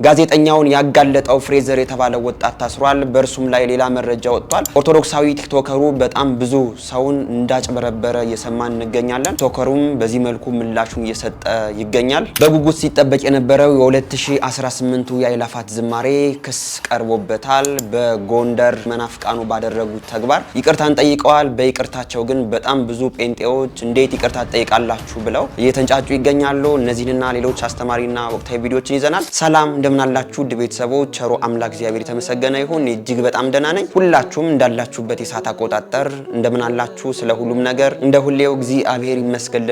ጋዜጠኛውን ያጋለጠው ፍሬዘር የተባለው ወጣት ታስሯል። በእርሱም ላይ ሌላ መረጃ ወጥቷል። ኦርቶዶክሳዊ ቲክቶከሩ በጣም ብዙ ሰውን እንዳጭበረበረ እየሰማን እንገኛለን። ቲክቶከሩም በዚህ መልኩ ምላሹን እየሰጠ ይገኛል። በጉጉት ሲጠበቅ የነበረው የ2018ቱ የአእላፋት ዝማሬ ክስ ቀርቦበታል። በጎንደር መናፍቃኑ ባደረጉት ተግባር ይቅርታን ጠይቀዋል። በይቅርታቸው ግን በጣም ብዙ ጴንጤዎች እንዴት ይቅርታ ጠይቃላችሁ ብለው እየተንጫጩ ይገኛሉ። እነዚህንና ሌሎች አስተማሪና ወቅታዊ ቪዲዮዎችን ይዘናል። ሰላም እንደምናላችሁ ውድ ቤተሰቦች፣ ቸሩ አምላክ እግዚአብሔር የተመሰገነ ይሁን። እጅግ በጣም ደህና ነኝ። ሁላችሁም እንዳላችሁበት የሰዓት አቆጣጠር እንደምናላችሁ፣ ስለ ሁሉም ነገር እንደ ሁሌው እግዚአብሔር ይመስገን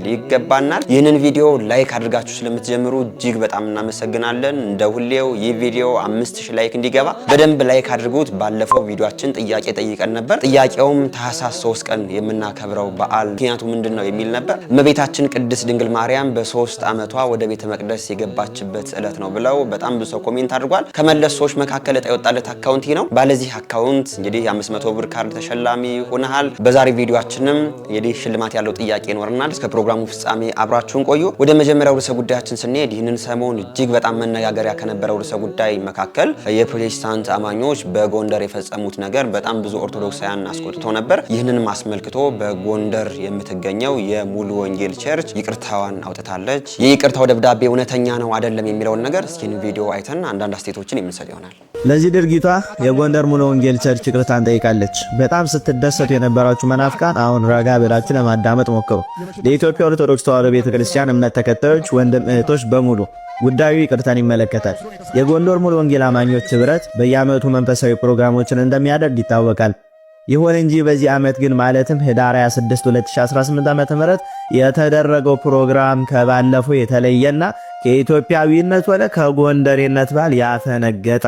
ይገባናል። ይህንን ቪዲዮ ላይክ አድርጋችሁ ስለምትጀምሩ እጅግ በጣም እናመሰግናለን። እንደ ሁሌው ይህ ቪዲዮ 5000 ላይክ እንዲገባ በደንብ ላይክ አድርጉት። ባለፈው ቪዲዮአችን ጥያቄ ጠይቀን ነበር። ጥያቄውም ታኅሳስ 3 ቀን የምናከብረው በዓል ምክንያቱ ምንድነው የሚል ነበር። እመቤታችን ቅድስት ድንግል ማርያም በ3 ዓመቷ ወደ ቤተ መቅደስ የገባችበት ዕለት ነው ብለው በጣም ብዙ ሰው ኮሜንት አድርጓል። ከመለስ ሰዎች መካከል ዕጣ የወጣለት አካውንት ነው። ባለዚህ አካውንት እንግዲህ የ500 ብር ካርድ ተሸላሚ ሆነሃል። በዛሬ ቪዲዮአችንም እንግዲህ ሽልማት ያለው ጥያቄ ይኖርናል። እስከ ፕሮግራሙ ፍጻሜ አብራችሁን ቆዩ። ወደ መጀመሪያው ርዕሰ ጉዳያችን ስንሄድ ይህንን ሰሞን እጅግ በጣም መነጋገሪያ ከነበረው ርዕሰ ጉዳይ መካከል የፕሮቴስታንት አማኞች በጎንደር የፈጸሙት ነገር በጣም ብዙ ኦርቶዶክሳውያን አስቆጥቶ ነበር። ይህንንም አስመልክቶ በጎንደር የምትገኘው የሙሉ ወንጌል ቸርች ይቅርታዋን አውጥታለች። የይቅርታው ደብዳቤ እውነተኛ ነው አይደለም የሚለውን ነገር እስኪን ቪዲዮ አይተን አንዳንድ አስተያየቶችን የምንሰጥ ይሆናል። ለዚህ ድርጊቷ የጎንደር ሙሉ ወንጌል ቸርች ይቅርታን ጠይቃለች። በጣም ስትደሰቱ የነበራችሁ መናፍቃን አሁን ረጋ ብላችሁ ለማዳመጥ ሞክሩ። ለኢትዮጵያ ኦርቶዶክስ ተዋሕዶ ቤተክርስቲያን እምነት ተከታዮች ወንድም እህቶች በሙሉ ጉዳዩ ይቅርታን ይመለከታል። የጎንደር ሙሉ ወንጌል አማኞች ህብረት በየዓመቱ መንፈሳዊ ፕሮግራሞችን እንደሚያደርግ ይታወቃል። ይሁን እንጂ በዚህ ዓመት ግን ማለትም ህዳር 26 2018 ዓ.ም የተደረገው ፕሮግራም ከባለፈው የተለየና ከኢትዮጵያዊነት ወደ ከጎንደሬነት ባህል ያፈነገጠ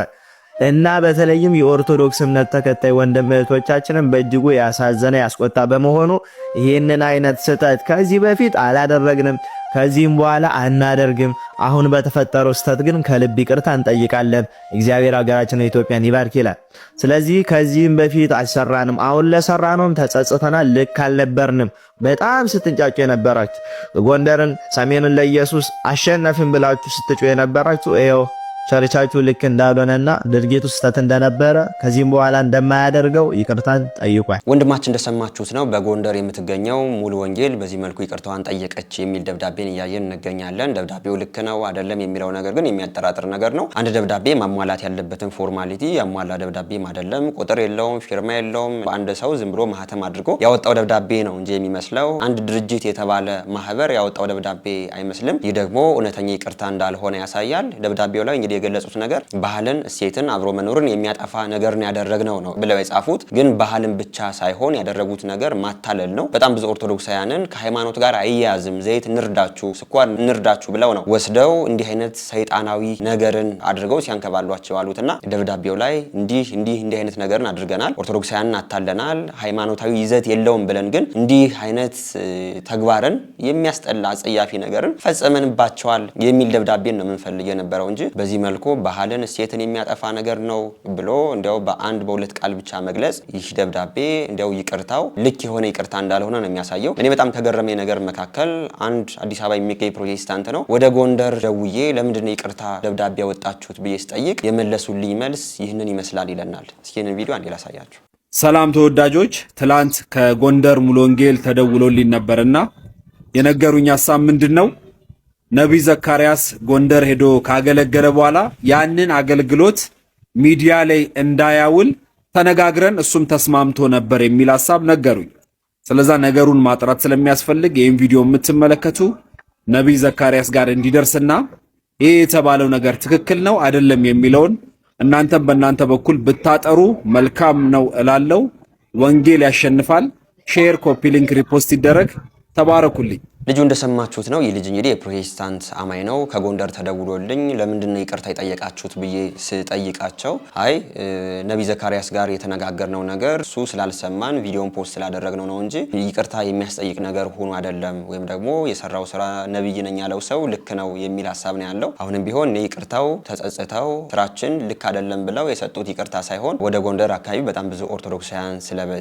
እና በተለይም የኦርቶዶክስ እምነት ተከታይ ወንድም እህቶቻችንን በእጅጉ ያሳዘነ ያስቆጣ በመሆኑ ይህንን አይነት ስህተት ከዚህ በፊት አላደረግንም፣ ከዚህም በኋላ አናደርግም። አሁን በተፈጠረው ስህተት ግን ከልብ ይቅርታ እንጠይቃለን። እግዚአብሔር ሀገራችንን ኢትዮጵያን ይባርክ ይላል። ስለዚህ ከዚህም በፊት አልሰራንም፣ አሁን ለሰራነውም ተጸጽተናል፣ ልክ አልነበርንም። በጣም ስትንጫጩ የነበራችሁ ጎንደርን ሰሜንን ለኢየሱስ አሸነፍን ብላችሁ ስትጩ የነበራችሁ ይኸው ቸርቻችሁ ልክ እንዳልሆነና ድርጊቱ ስህተት እንደነበረ ከዚህም በኋላ እንደማያደርገው ይቅርታን ጠይቋል። ወንድማችን እንደሰማችሁት ነው። በጎንደር የምትገኘው ሙሉ ወንጌል በዚህ መልኩ ይቅርታዋን ጠየቀች የሚል ደብዳቤን እያየን እንገኛለን። ደብዳቤው ልክ ነው አይደለም የሚለው ነገር ግን የሚያጠራጥር ነገር ነው። አንድ ደብዳቤ ማሟላት ያለበትን ፎርማሊቲ ያሟላ ደብዳቤም አይደለም። ቁጥር የለውም፣ ፊርማ የለውም። አንድ ሰው ዝም ብሎ ማህተም አድርጎ ያወጣው ደብዳቤ ነው እንጂ የሚመስለው አንድ ድርጅት የተባለ ማህበር ያወጣው ደብዳቤ አይመስልም። ይህ ደግሞ እውነተኛ ይቅርታ እንዳልሆነ ያሳያል። ደብዳቤው ላይ የገለጹት ነገር ባህልን፣ እሴትን፣ አብሮ መኖርን የሚያጠፋ ነገርን ያደረግነው ነው ብለው የጻፉት ግን ባህልን ብቻ ሳይሆን ያደረጉት ነገር ማታለል ነው። በጣም ብዙ ኦርቶዶክሳውያንን ከሃይማኖት ጋር አይያዝም፣ ዘይት እንርዳችሁ፣ ስኳር እንርዳችሁ ብለው ነው ወስደው እንዲህ አይነት ሰይጣናዊ ነገርን አድርገው ሲያንከባሏቸው አሉትና ደብዳቤው ላይ እንዲህ አይነት ነገርን አድርገናል፣ ኦርቶዶክሳውያንን አታለናል፣ ሃይማኖታዊ ይዘት የለውም ብለን ግን እንዲህ አይነት ተግባርን የሚያስጠላ አጸያፊ ነገርን ፈጸመንባቸዋል የሚል ደብዳቤን ነው የምንፈልግ የነበረው እንጂ በዚህ መልኩ ባህልን እሴትን የሚያጠፋ ነገር ነው ብሎ እንዲያው በአንድ በሁለት ቃል ብቻ መግለጽ ይህ ደብዳቤ እንዲያው ይቅርታው ልክ የሆነ ይቅርታ እንዳልሆነ ነው የሚያሳየው። እኔ በጣም ከገረመኝ ነገር መካከል አንድ አዲስ አበባ የሚገኝ ፕሮቴስታንት ነው። ወደ ጎንደር ደውዬ ለምንድነው ይቅርታ ደብዳቤ ያወጣችሁት ብዬ ስጠይቅ የመለሱልኝ መልስ ይህንን ይመስላል ይለናል። እስኪ ይህንን ቪዲዮ አንዴ ላሳያችሁ። ሰላም ተወዳጆች፣ ትላንት ከጎንደር ሙሉ ወንጌል ተደውሎልኝ ነበርና የነገሩኝ ሐሳብ ምንድነው? ነቢይ ዘካርያስ ጎንደር ሄዶ ካገለገለ በኋላ ያንን አገልግሎት ሚዲያ ላይ እንዳያውል ተነጋግረን እሱም ተስማምቶ ነበር የሚል ሐሳብ ነገሩኝ። ስለዛ ነገሩን ማጥራት ስለሚያስፈልግ ይህን ቪዲዮ የምትመለከቱ ነቢይ ዘካርያስ ጋር እንዲደርስና ይሄ የተባለው ነገር ትክክል ነው አይደለም የሚለውን እናንተም በእናንተ በኩል ብታጠሩ መልካም ነው እላለሁ። ወንጌል ያሸንፋል። ሼር፣ ኮፒ ሊንክ፣ ሪፖስት ይደረግ። ተባረኩልኝ። ልጁ እንደሰማችሁት ነው። ይህ ልጅ እንግዲህ የፕሮቴስታንት አማኝ ነው። ከጎንደር ተደውሎልኝ ለምንድነው ይቅርታ ይጠየቃችሁት ብዬ ስጠይቃቸው አይ ነቢይ ዘካርያስ ጋር የተነጋገርነው ነገር እሱ ስላልሰማን ቪዲዮን ፖስት ስላደረግነው ነው እንጂ ይቅርታ የሚያስጠይቅ ነገር ሆኖ አይደለም፣ ወይም ደግሞ የሰራው ስራ ነቢይ ነኝ ያለው ሰው ልክ ነው የሚል ሐሳብ ነው ያለው። አሁንም ቢሆን ይቅርታው ተጸጽተው ስራችን ልክ አይደለም ብለው የሰጡት ይቅርታ ሳይሆን ወደ ጎንደር አካባቢ በጣም ብዙ ኦርቶዶክሳውያን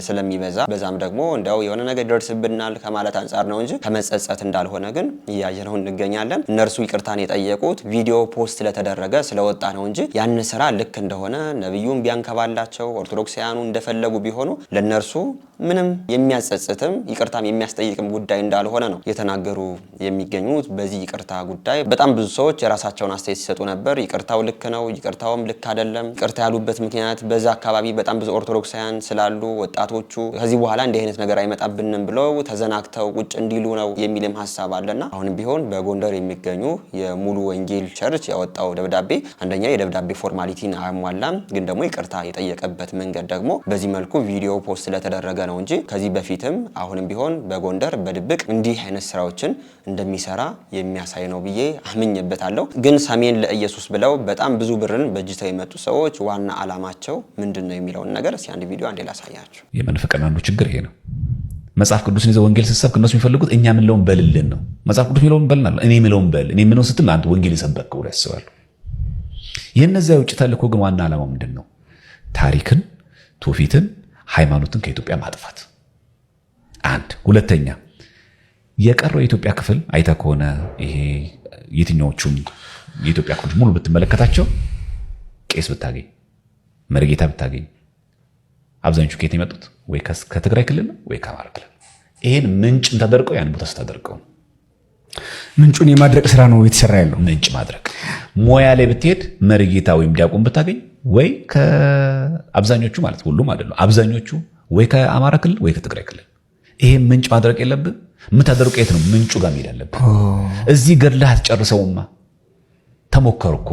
ስለሚበዛ በዛም ደግሞ እንደው የሆነ ነገር ይደርስብናል ከማለት አንጻር ነው እንጂ ከመጸጸት ጸጸት እንዳልሆነ ግን እያየነው እንገኛለን። እነርሱ ይቅርታን የጠየቁት ቪዲዮ ፖስት ስለተደረገ ስለወጣ ነው እንጂ ያን ስራ ልክ እንደሆነ ነብዩን ቢያንከባላቸው ኦርቶዶክሳውያኑ እንደፈለጉ ቢሆኑ ለነርሱ ምንም የሚያጸጽትም ይቅርታም የሚያስጠይቅም ጉዳይ እንዳልሆነ ነው የተናገሩ የሚገኙት። በዚህ ይቅርታ ጉዳይ በጣም ብዙ ሰዎች የራሳቸውን አስተያየት ሲሰጡ ነበር። ይቅርታው ልክ ነው፣ ይቅርታውም ልክ አይደለም። ይቅርታ ያሉበት ምክንያት በዛ አካባቢ በጣም ብዙ ኦርቶዶክሳውያን ስላሉ ወጣቶቹ ከዚህ በኋላ እንዲህ አይነት ነገር አይመጣብንም ብለው ተዘናግተው ቁጭ እንዲሉ ነው የሚልም ሀሳብ አለና አሁንም ቢሆን በጎንደር የሚገኙ የሙሉ ወንጌል ቸርች ያወጣው ደብዳቤ አንደኛ የደብዳቤ ፎርማሊቲን አያሟላም፣ ግን ደግሞ ይቅርታ የጠየቀበት መንገድ ደግሞ በዚህ መልኩ ቪዲዮ ፖስት ስለተደረገ ነው እንጂ ከዚህ በፊትም አሁንም ቢሆን በጎንደር በድብቅ እንዲህ አይነት ስራዎችን እንደሚሰራ የሚያሳይ ነው ብዬ አምኜበታለሁ። ግን ሰሜን ለኢየሱስ ብለው በጣም ብዙ ብርን በእጅተው የመጡ ሰዎች ዋና አላማቸው ምንድነው የሚለውን ነገር እስኪ አንድ ቪዲዮ አንዴ ላሳያችሁ። የመንፈቅና አንዱ ችግር ይሄ ነው። መጽሐፍ ቅዱስን ይዘው ወንጌል ሲሰብክ እነሱ የሚፈልጉት እኛ ምንለውን በልልን ነው። መጽሐፍ ቅዱስ የሚለውን በልናል፣ እኔ ምለውን በል፣ እኔ ምነው ስትል አንተ ወንጌል የሰበክ ብሎ ያስባሉ። የነዚያ የውጭ ተልእኮ ግን ዋና ዓላማው ምንድን ነው? ታሪክን፣ ትውፊትን፣ ሃይማኖትን ከኢትዮጵያ ማጥፋት አንድ። ሁለተኛ የቀረው የኢትዮጵያ ክፍል አይተህ ከሆነ ይሄ የትኛዎቹም የኢትዮጵያ ክፍሎች ሙሉ ብትመለከታቸው ቄስ ብታገኝ፣ መርጌታ ብታገኝ አብዛኞቹ ከየት የመጡት ወይ ከትግራይ ክልል ነው ወይ ከአማራ ክልል። ይሄን ምንጭ ተደርቀው ያን ቦታ ስታደርቀው ምንጩን የማድረቅ ስራ ነው የተሰራ ያለው። ምንጭ ማድረቅ ሞያ ላይ ብትሄድ መርጌታ ወይም ዲያቆን ብታገኝ ወይ ከአብዛኞቹ ማለት ሁሉም አይደለም አብዛኞቹ ወይ ከአማራ ክልል ወይ ከትግራይ ክልል። ይሄ ምንጭ ማድረቅ የለብህ። የምታደርቀው የት ነው? ምንጩ ጋር መሄድ አለብህ። እዚህ ገድለህ አትጨርሰውማ። ተሞከርኩ።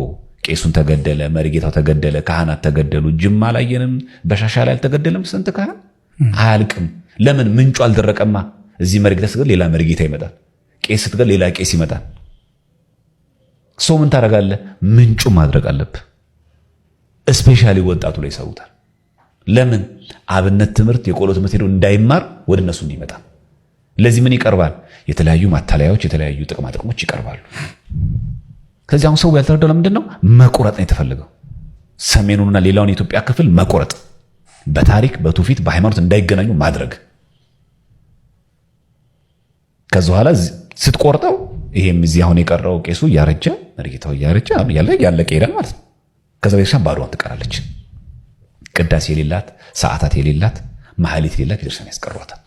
ቄሱን ተገደለ፣ መርጌታው ተገደለ፣ ካህናት ተገደሉ። ጅማ አላየንም? በሻሻ ላይ አልተገደለም? ስንት ካህን አያልቅም። ለምን? ምንጩ አልደረቀማ። እዚህ መርጌታ ስትገል ሌላ መርጌታ ይመጣል፣ ቄስ ስትገል ሌላ ቄስ ይመጣል። ሰው ምን ታደርጋለህ? ምንጩ ማድረቅ አለብህ። እስፔሻሊ ወጣቱ ላይ ይሰሩታል። ለምን? አብነት ትምህርት የቆሎ ትምህርት ሄዶ እንዳይማር ወደ እነሱ እንዲመጣ። ለዚህ ምን ይቀርባል? የተለያዩ ማታለያዎች፣ የተለያዩ ጥቅማ ጥቅሞች ይቀርባሉ። ከዚህ አሁን ሰው ያልተረዳው ለምንድን ነው? መቆረጥ ነው የተፈለገው። ሰሜኑንና ሌላውን የኢትዮጵያ ክፍል መቆረጥ፣ በታሪክ በትውፊት በሃይማኖት እንዳይገናኙ ማድረግ። ከዛ በኋላ ስትቆርጠው ይሄም እዚህ አሁን የቀረው ቄሱ እያረጀ መርጌታው እያረጀ ያለቀ ይሄዳል ማለት ነው። ከዛ ቤተክርስቲያን ባዶዋን ትቀራለች። ቅዳሴ የሌላት፣ ሰዓታት የሌላት፣ ማህሌት የሌላት ቤተክርስቲያን ያስቀሯታል።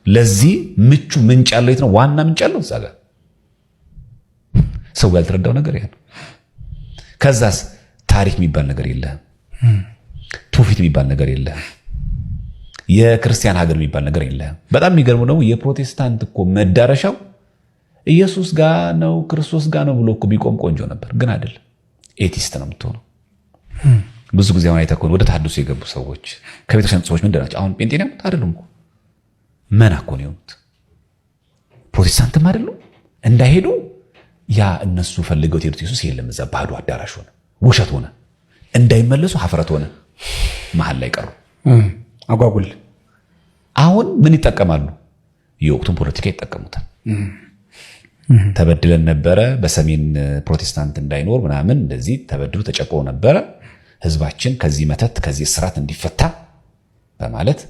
ለዚህ ምቹ ምንጭ ያለው የት ነው? ዋና ምንጭ ያለው እዛ ጋር። ሰው ያልተረዳው ነገር ይሄ ነው። ከዛስ ታሪክ የሚባል ነገር የለህም። ትውፊት የሚባል ነገር የለህም። የክርስቲያን ሀገር የሚባል ነገር የለህም። በጣም የሚገርመው ደግሞ የፕሮቴስታንት እኮ መዳረሻው ኢየሱስ ጋር ነው ክርስቶስ ጋር ነው ብሎ እኮ ቢቆም ቆንጆ ነበር፣ ግን አይደለም። ኤቲስት ነው የምትሆነው። ብዙ ጊዜ አሁን አይተህ ከሆነ ወደ ተሐድሶ የገቡ ሰዎች ከቤተክርስቲያን ሰዎች ምንድን ናቸው? አሁን ጴንጤ ነው አይደሉም እኮ መና እኮ ነው የሆኑት። ፕሮቴስታንትም አይደሉም። እንዳይሄዱ ያ እነሱ ፈልገው የሄዱት ኢየሱስ የለም። እዛ ባዶ አዳራሽ ሆነ፣ ውሸት ሆነ፣ እንዳይመለሱ ሀፍረት ሆነ፣ መሀል ላይ ቀሩ። አጓጉል። አሁን ምን ይጠቀማሉ? የወቅቱን ፖለቲካ ይጠቀሙታል። ተበድለን ነበረ፣ በሰሜን ፕሮቴስታንት እንዳይኖር ምናምን እንደዚህ ተበድሎ ተጨቆ ነበረ፣ ህዝባችን ከዚህ መተት ከዚህ ስራት እንዲፈታ በማለት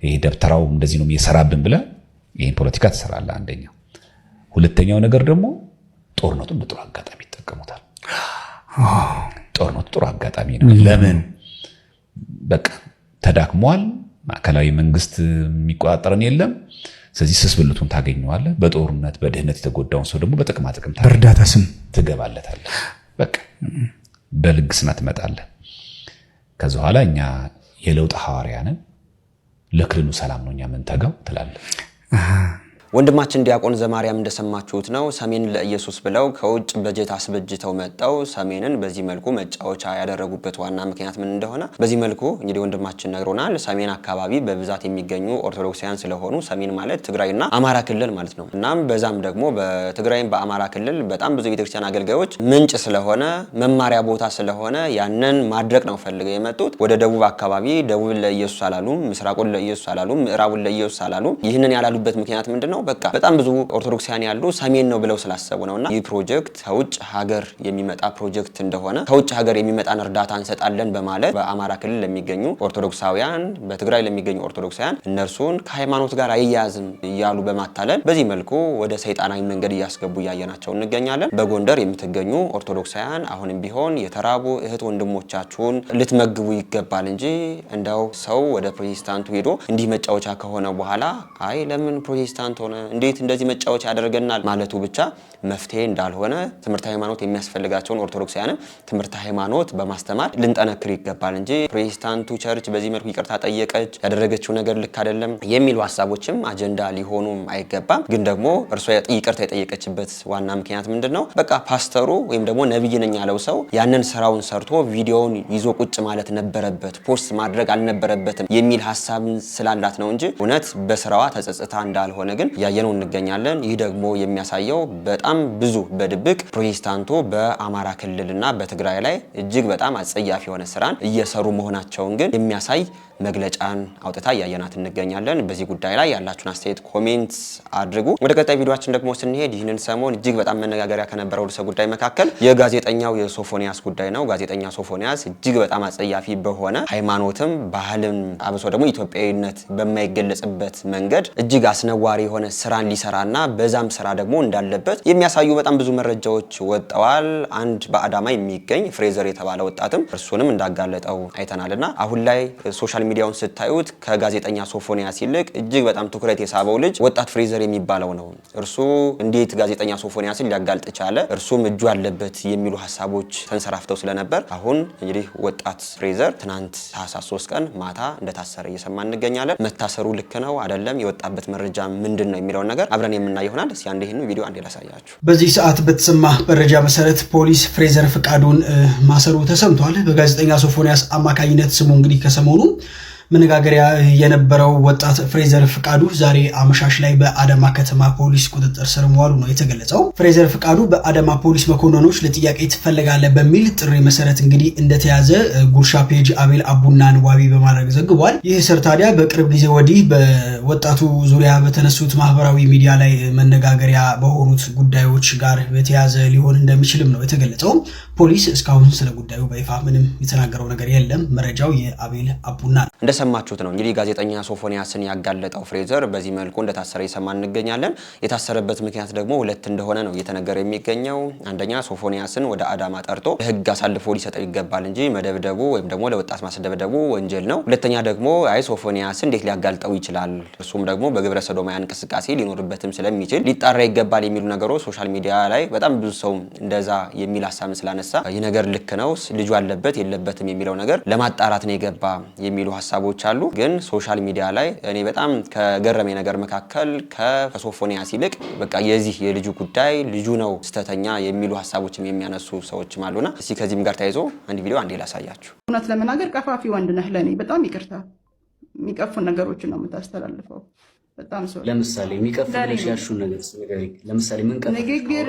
ይሄ ደብተራው እንደዚህ ነው የሚሰራብን ብለ ይሄን ፖለቲካ ትሰራለህ። አንደኛው። ሁለተኛው ነገር ደግሞ ጦርነቱን በጥሩ አጋጣሚ ይጠቀሙታል። ጦርነቱ ጥሩ አጋጣሚ ነው። ለምን? በቃ ተዳክሟል፣ ማዕከላዊ መንግስት የሚቆጣጠረን የለም። ስለዚህ ስስብልቱን ታገኘዋለህ። በጦርነት በድህነት የተጎዳውን ሰው ደግሞ በጥቅማ ጥቅም በእርዳታ ስም ትገባለታለህ። በቃ በልግስና ትመጣለህ። ከዛ በኋላ እኛ የለውጥ ሐዋርያ ነን፣ ለክልሉ ሰላም ነው እኛ የምንተጋው ትላለህ። ወንድማችን ዲያቆን ዘማርያም እንደሰማችሁት ነው። ሰሜን ለኢየሱስ ብለው ከውጭ በጀት አስበጅተው መጣው ሰሜንን በዚህ መልኩ መጫወቻ ያደረጉበት ዋና ምክንያት ምን እንደሆነ በዚህ መልኩ እንግዲህ ወንድማችን ነግሮናል። ሰሜን አካባቢ በብዛት የሚገኙ ኦርቶዶክሳውያን ስለሆኑ ሰሜን ማለት ትግራይና አማራ ክልል ማለት ነው። እናም በዛም ደግሞ በትግራይም በአማራ ክልል በጣም ብዙ ቤተክርስቲያን አገልጋዮች ምንጭ ስለሆነ መማሪያ ቦታ ስለሆነ ያንን ማድረግ ነው ፈልገው የመጡት። ወደ ደቡብ አካባቢ ደቡብን ለኢየሱስ አላሉም፣ ምስራቁን ለኢየሱስ አላሉም፣ ምዕራቡን ለኢየሱስ አላሉም። ይህንን ያላሉበት ምክንያት ምንድነው? በቃ በጣም ብዙ ኦርቶዶክሳውያን ያሉ ሰሜን ነው ብለው ስላሰቡ ነውና ይህ ፕሮጀክት ከውጭ ሀገር የሚመጣ ፕሮጀክት እንደሆነ ከውጭ ሀገር የሚመጣን እርዳታ እንሰጣለን በማለት በአማራ ክልል ለሚገኙ ኦርቶዶክሳውያን በትግራይ ለሚገኙ ኦርቶዶክሳውያን እነርሱን ከሃይማኖት ጋር አያያዝም እያሉ በማታለል በዚህ መልኩ ወደ ሰይጣናዊ መንገድ እያስገቡ ያየናቸው እንገኛለን። በጎንደር የምትገኙ ኦርቶዶክሳውያን አሁንም ቢሆን የተራቡ እህት ወንድሞቻችሁን ልትመግቡ ይገባል እንጂ እንደው ሰው ወደ ፕሮቴስታንቱ ሄዶ እንዲህ መጫወቻ ከሆነ በኋላ አይ ለምን ፕሮቴስታንት ሆነ እንዴት እንደዚህ መጫወቻ ያደርገናል ማለቱ ብቻ መፍትሄ እንዳልሆነ ትምህርት ሃይማኖት የሚያስፈልጋቸውን ኦርቶዶክሳውያን ትምህርት ሃይማኖት በማስተማር ልንጠነክር ይገባል እንጂ ፕሮቴስታንቱ ቸርች በዚህ መልኩ ይቅርታ ጠየቀች ያደረገችው ነገር ልክ አይደለም የሚሉ ሐሳቦችም አጀንዳ ሊሆኑም አይገባም። ግን ደግሞ እርሷ ይቅርታ የጠየቀችበት ዋና ምክንያት ምንድነው? በቃ ፓስተሩ ወይም ደግሞ ነብይ ነኝ ያለው ሰው ያንን ስራውን ሰርቶ ቪዲዮውን ይዞ ቁጭ ማለት ነበረበት፣ ፖስት ማድረግ አልነበረበትም የሚል ሐሳብ ስላላት ነው እንጂ እውነት በስራዋ ተጸጽታ እንዳልሆነ ግን ያየነው እንገኛለን። ይህ ደግሞ የሚያሳየው በጣም ብዙ በድብቅ ፕሮቴስታንቱ በአማራ ክልልና በትግራይ ላይ እጅግ በጣም አጸያፊ የሆነ ስራን እየሰሩ መሆናቸውን ግን የሚያሳይ መግለጫን አውጥታ ያየናት እንገኛለን። በዚህ ጉዳይ ላይ ያላችሁን አስተያየት ኮሜንት አድርጉ። ወደ ቀጣይ ቪዲዮአችን ደግሞ ስንሄድ ይህንን ሰሞን እጅግ በጣም መነጋገሪያ ከነበረው ርዕሰ ጉዳይ መካከል የጋዜጠኛው የሶፎንያስ ጉዳይ ነው። ጋዜጠኛ ሶፎንያስ እጅግ በጣም አጸያፊ በሆነ ሃይማኖትም ባህልም አብሶ ደግሞ ኢትዮጵያዊነት በማይገለጽበት መንገድ እጅግ አስነዋሪ የሆነ ስራን ሊሰራና በዛም ስራ ደግሞ እንዳለበት የሚያሳዩ በጣም ብዙ መረጃዎች ወጥተዋል። አንድ በአዳማ የሚገኝ ፍሬዘር የተባለ ወጣትም እርሱንም እንዳጋለጠው አይተናልና አሁን ላይ ሶሻል ሚዲያውን ስታዩት ከጋዜጠኛ ሶፎንያስ ይልቅ እጅግ በጣም ትኩረት የሳበው ልጅ ወጣት ፍሬዘር የሚባለው ነው። እርሱ እንዴት ጋዜጠኛ ሶፎንያስን ሊያጋልጥ ቻለ? እርሱም እጁ አለበት የሚሉ ሐሳቦች ተንሰራፍተው ስለነበር አሁን እንግዲህ ወጣት ፍሬዘር ትናንት ታህሳስ 3 ቀን ማታ እንደታሰረ እየሰማን እንገኛለን። መታሰሩ ልክ ነው አይደለም፣ የወጣበት መረጃ ምንድነው የሚለው ነገር አብረን የምናየው ይሆናል። እስኪ አንዴ ይሄን ቪዲዮ አንዴ ላሳያችሁ። በዚህ ሰዓት በተሰማ መረጃ መሰረት ፖሊስ ፍሬዘር ፍቃዱን ማሰሩ ተሰምቷል። በጋዜጠኛ ሶፎንያስ አማካኝነት ስሙ እንግዲህ ከሰሞኑ መነጋገሪያ የነበረው ወጣት ፍሬዘር ፍቃዱ ዛሬ አመሻሽ ላይ በአዳማ ከተማ ፖሊስ ቁጥጥር ስር መዋሉ ነው የተገለጸው። ፍሬዘር ፍቃዱ በአዳማ ፖሊስ መኮንኖች ለጥያቄ ትፈልጋለህ በሚል ጥሪ መሰረት እንግዲህ እንደተያዘ ጉርሻ ፔጅ አቤል አቡናን ዋቢ በማድረግ ዘግቧል። ይህ ስር ታዲያ በቅርብ ጊዜ ወዲህ በወጣቱ ዙሪያ በተነሱት ማህበራዊ ሚዲያ ላይ መነጋገሪያ በሆኑት ጉዳዮች ጋር በተያዘ ሊሆን እንደሚችልም ነው የተገለጸው። ፖሊስ እስካሁን ስለ ጉዳዩ በይፋ ምንም የተናገረው ነገር የለም። መረጃው የአቤል አቡና ነው። እንደሰማችሁት ነው እንግዲህ ጋዜጠኛ ሶፎንያስን ያጋለጠው ፍሬዘር በዚህ መልኩ እንደታሰረ ይሰማን እንገኛለን። የታሰረበት ምክንያት ደግሞ ሁለት እንደሆነ ነው እየተነገረ የሚገኘው። አንደኛ ሶፎንያስን ወደ አዳማ ጠርቶ ለህግ አሳልፎ ሊሰጠው ይገባል እንጂ መደብደቡ ወይም ደግሞ ለወጣት ማስደብደቡ ወንጀል ነው። ሁለተኛ ደግሞ አይ ሶፎንያስን እንዴት ሊያጋልጠው ይችላል? እርሱም ደግሞ በግብረ ሰዶማዊ እንቅስቃሴ ሊኖርበትም ስለሚችል ሊጣራ ይገባል የሚሉ ነገሮች ሶሻል ሚዲያ ላይ በጣም ብዙ ሰው እንደዛ የሚል ሐሳብ ስላነሳ ይህ ነገር ልክ ነው ልጁ አለበት የለበትም የሚለው ነገር ለማጣራት ነው የገባ የሚሉ ሐሳቦች አሉ። ግን ሶሻል ሚዲያ ላይ እኔ በጣም ከገረመኝ ነገር መካከል ከሶፎንያስ ይልቅ በቃ የዚህ የልጁ ጉዳይ ልጁ ነው ስተተኛ የሚሉ ሐሳቦችም የሚያነሱ ሰዎችም አሉና እስቲ ከዚህም ጋር ተያይዞ አንድ ቪዲዮ አንዴ ላሳያችሁ። እውነት ለመናገር ቀፋፊ ወንድ ነህ። ለኔ በጣም ይቅርታ፣ የሚቀፉ ነገሮችን ነው የምታስተላልፈው። በጣም ሰው ለምሳሌ የሚቀፉ ነገር ያሹን ነገር ለምሳሌ ምን ቀፋ ንግግር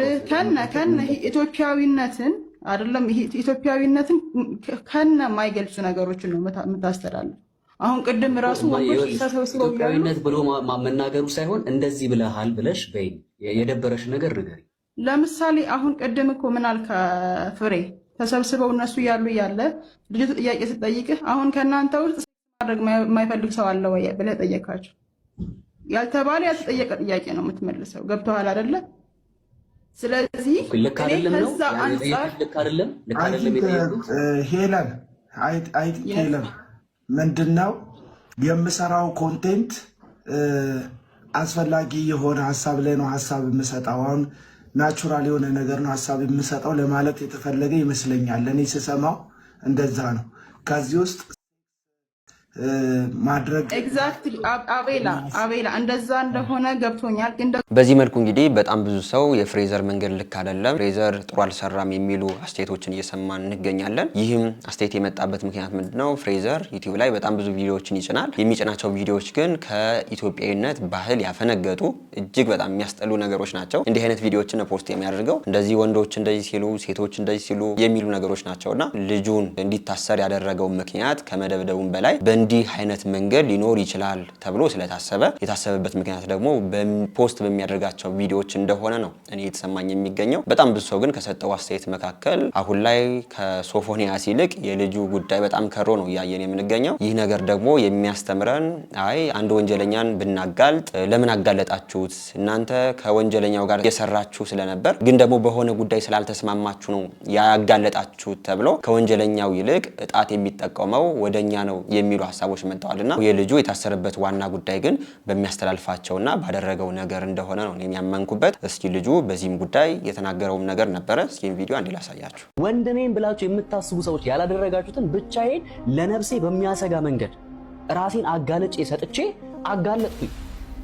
ከነ ኢትዮጵያዊነትን አይደለም ኢትዮጵያዊነትን ከነ የማይገልጹ ነገሮችን ነው የምታስተላልፈው። አሁን ቅድም ራሱ ወንዶች ተሰብስበው ኢትዮጵያዊነት ብሎ መናገሩ ሳይሆን እንደዚህ ብለሃል ብለሽ በይ የደበረሽ ነገር ንገሪ። ለምሳሌ አሁን ቅድም እኮ ምን አልካ ፍሬ? ተሰብስበው እነሱ ያሉ ያለ ልጅቱ ጥያቄ ስትጠይቅህ አሁን ከእናንተ ውስጥ ማድረግ የማይፈልግ ሰው አለ ወይ ብለህ ጠየቃቸው። ያልተባለ ያልተጠየቀ ጥያቄ ነው የምትመልሰው። ገብቶሃል አይደለ? ስለዚህ ልክ አይደለም ነው ልክ አይደለም ሄለን ሄለን ምንድነው የምሰራው ኮንቴንት አስፈላጊ የሆነ ሐሳብ ላይ ነው ሐሳብ የምሰጠው። አሁን ናቹራል የሆነ ነገር ነው ሐሳብ የምሰጠው ለማለት የተፈለገ ይመስለኛል። ለኔ ስሰማው እንደዛ ነው። ከዚህ ውስጥ ማድረግ ኤግዛክትሊ አቤላ እንደዛ እንደሆነ ገብቶኛል። ግን በዚህ መልኩ እንግዲህ በጣም ብዙ ሰው የፍሬዘር መንገድ ልክ አይደለም፣ ፍሬዘር ጥሩ አልሰራም የሚሉ አስተያየቶችን እየሰማን እንገኛለን። ይህም አስተያየት የመጣበት ምክንያት ምንድነው? ፍሬዘር ዩቲዩብ ላይ በጣም ብዙ ቪዲዮዎችን ይጭናል። የሚጭናቸው ቪዲዮዎች ግን ከኢትዮጵያዊነት ባህል ያፈነገጡ እጅግ በጣም የሚያስጠሉ ነገሮች ናቸው። እንዲህ አይነት ቪዲዮዎችን ፖስት የሚያደርገው እንደዚህ ወንዶች እንደዚህ ሲሉ ሴቶች እንደዚህ ሲሉ የሚሉ ነገሮች ናቸውና ልጁን እንዲታሰር ያደረገው ምክንያት ከመደብደቡም በላይ በእንዲህ አይነት መንገድ ሊኖር ይችላል ተብሎ ስለታሰበ የታሰበበት ምክንያት ደግሞ በፖስት በሚያደርጋቸው ቪዲዮዎች እንደሆነ ነው እኔ የተሰማኝ የሚገኘው። በጣም ብዙ ሰው ግን ከሰጠው አስተያየት መካከል አሁን ላይ ከሶፎንያስ ይልቅ የልጁ ጉዳይ በጣም ከሮ ነው እያየን የምንገኘው። ይህ ነገር ደግሞ የሚያስተምረን አይ አንድ ወንጀለኛን ብናጋልጥ ለምን አጋለጣችሁት እናንተ ከወንጀለኛው ጋር የሰራችሁ ስለነበር ግን ደግሞ በሆነ ጉዳይ ስላልተስማማችሁ ነው ያጋለጣችሁት ተብሎ ከወንጀለኛው ይልቅ ጣት የሚጠቀመው ወደኛ ነው የሚሉ ሐሳቦች መጥተዋልና የልጁ የታሰረበት ዋና ጉዳይ ግን በሚያስተላልፋቸውና ባደረገው ነገር እንደሆነ ነው የሚያመንኩበት። እስኪ ልጁ በዚህም ጉዳይ የተናገረውም ነገር ነበረ። እስኪ ቪዲዮ አንዴ ላሳያችሁ። ወንድኔን ብላችሁ የምታስቡ ሰዎች ያላደረጋችሁትን ብቻዬን ለነፍሴ በሚያሰጋ መንገድ ራሴን አጋለጬ ሰጥቼ አጋለጥኩኝ።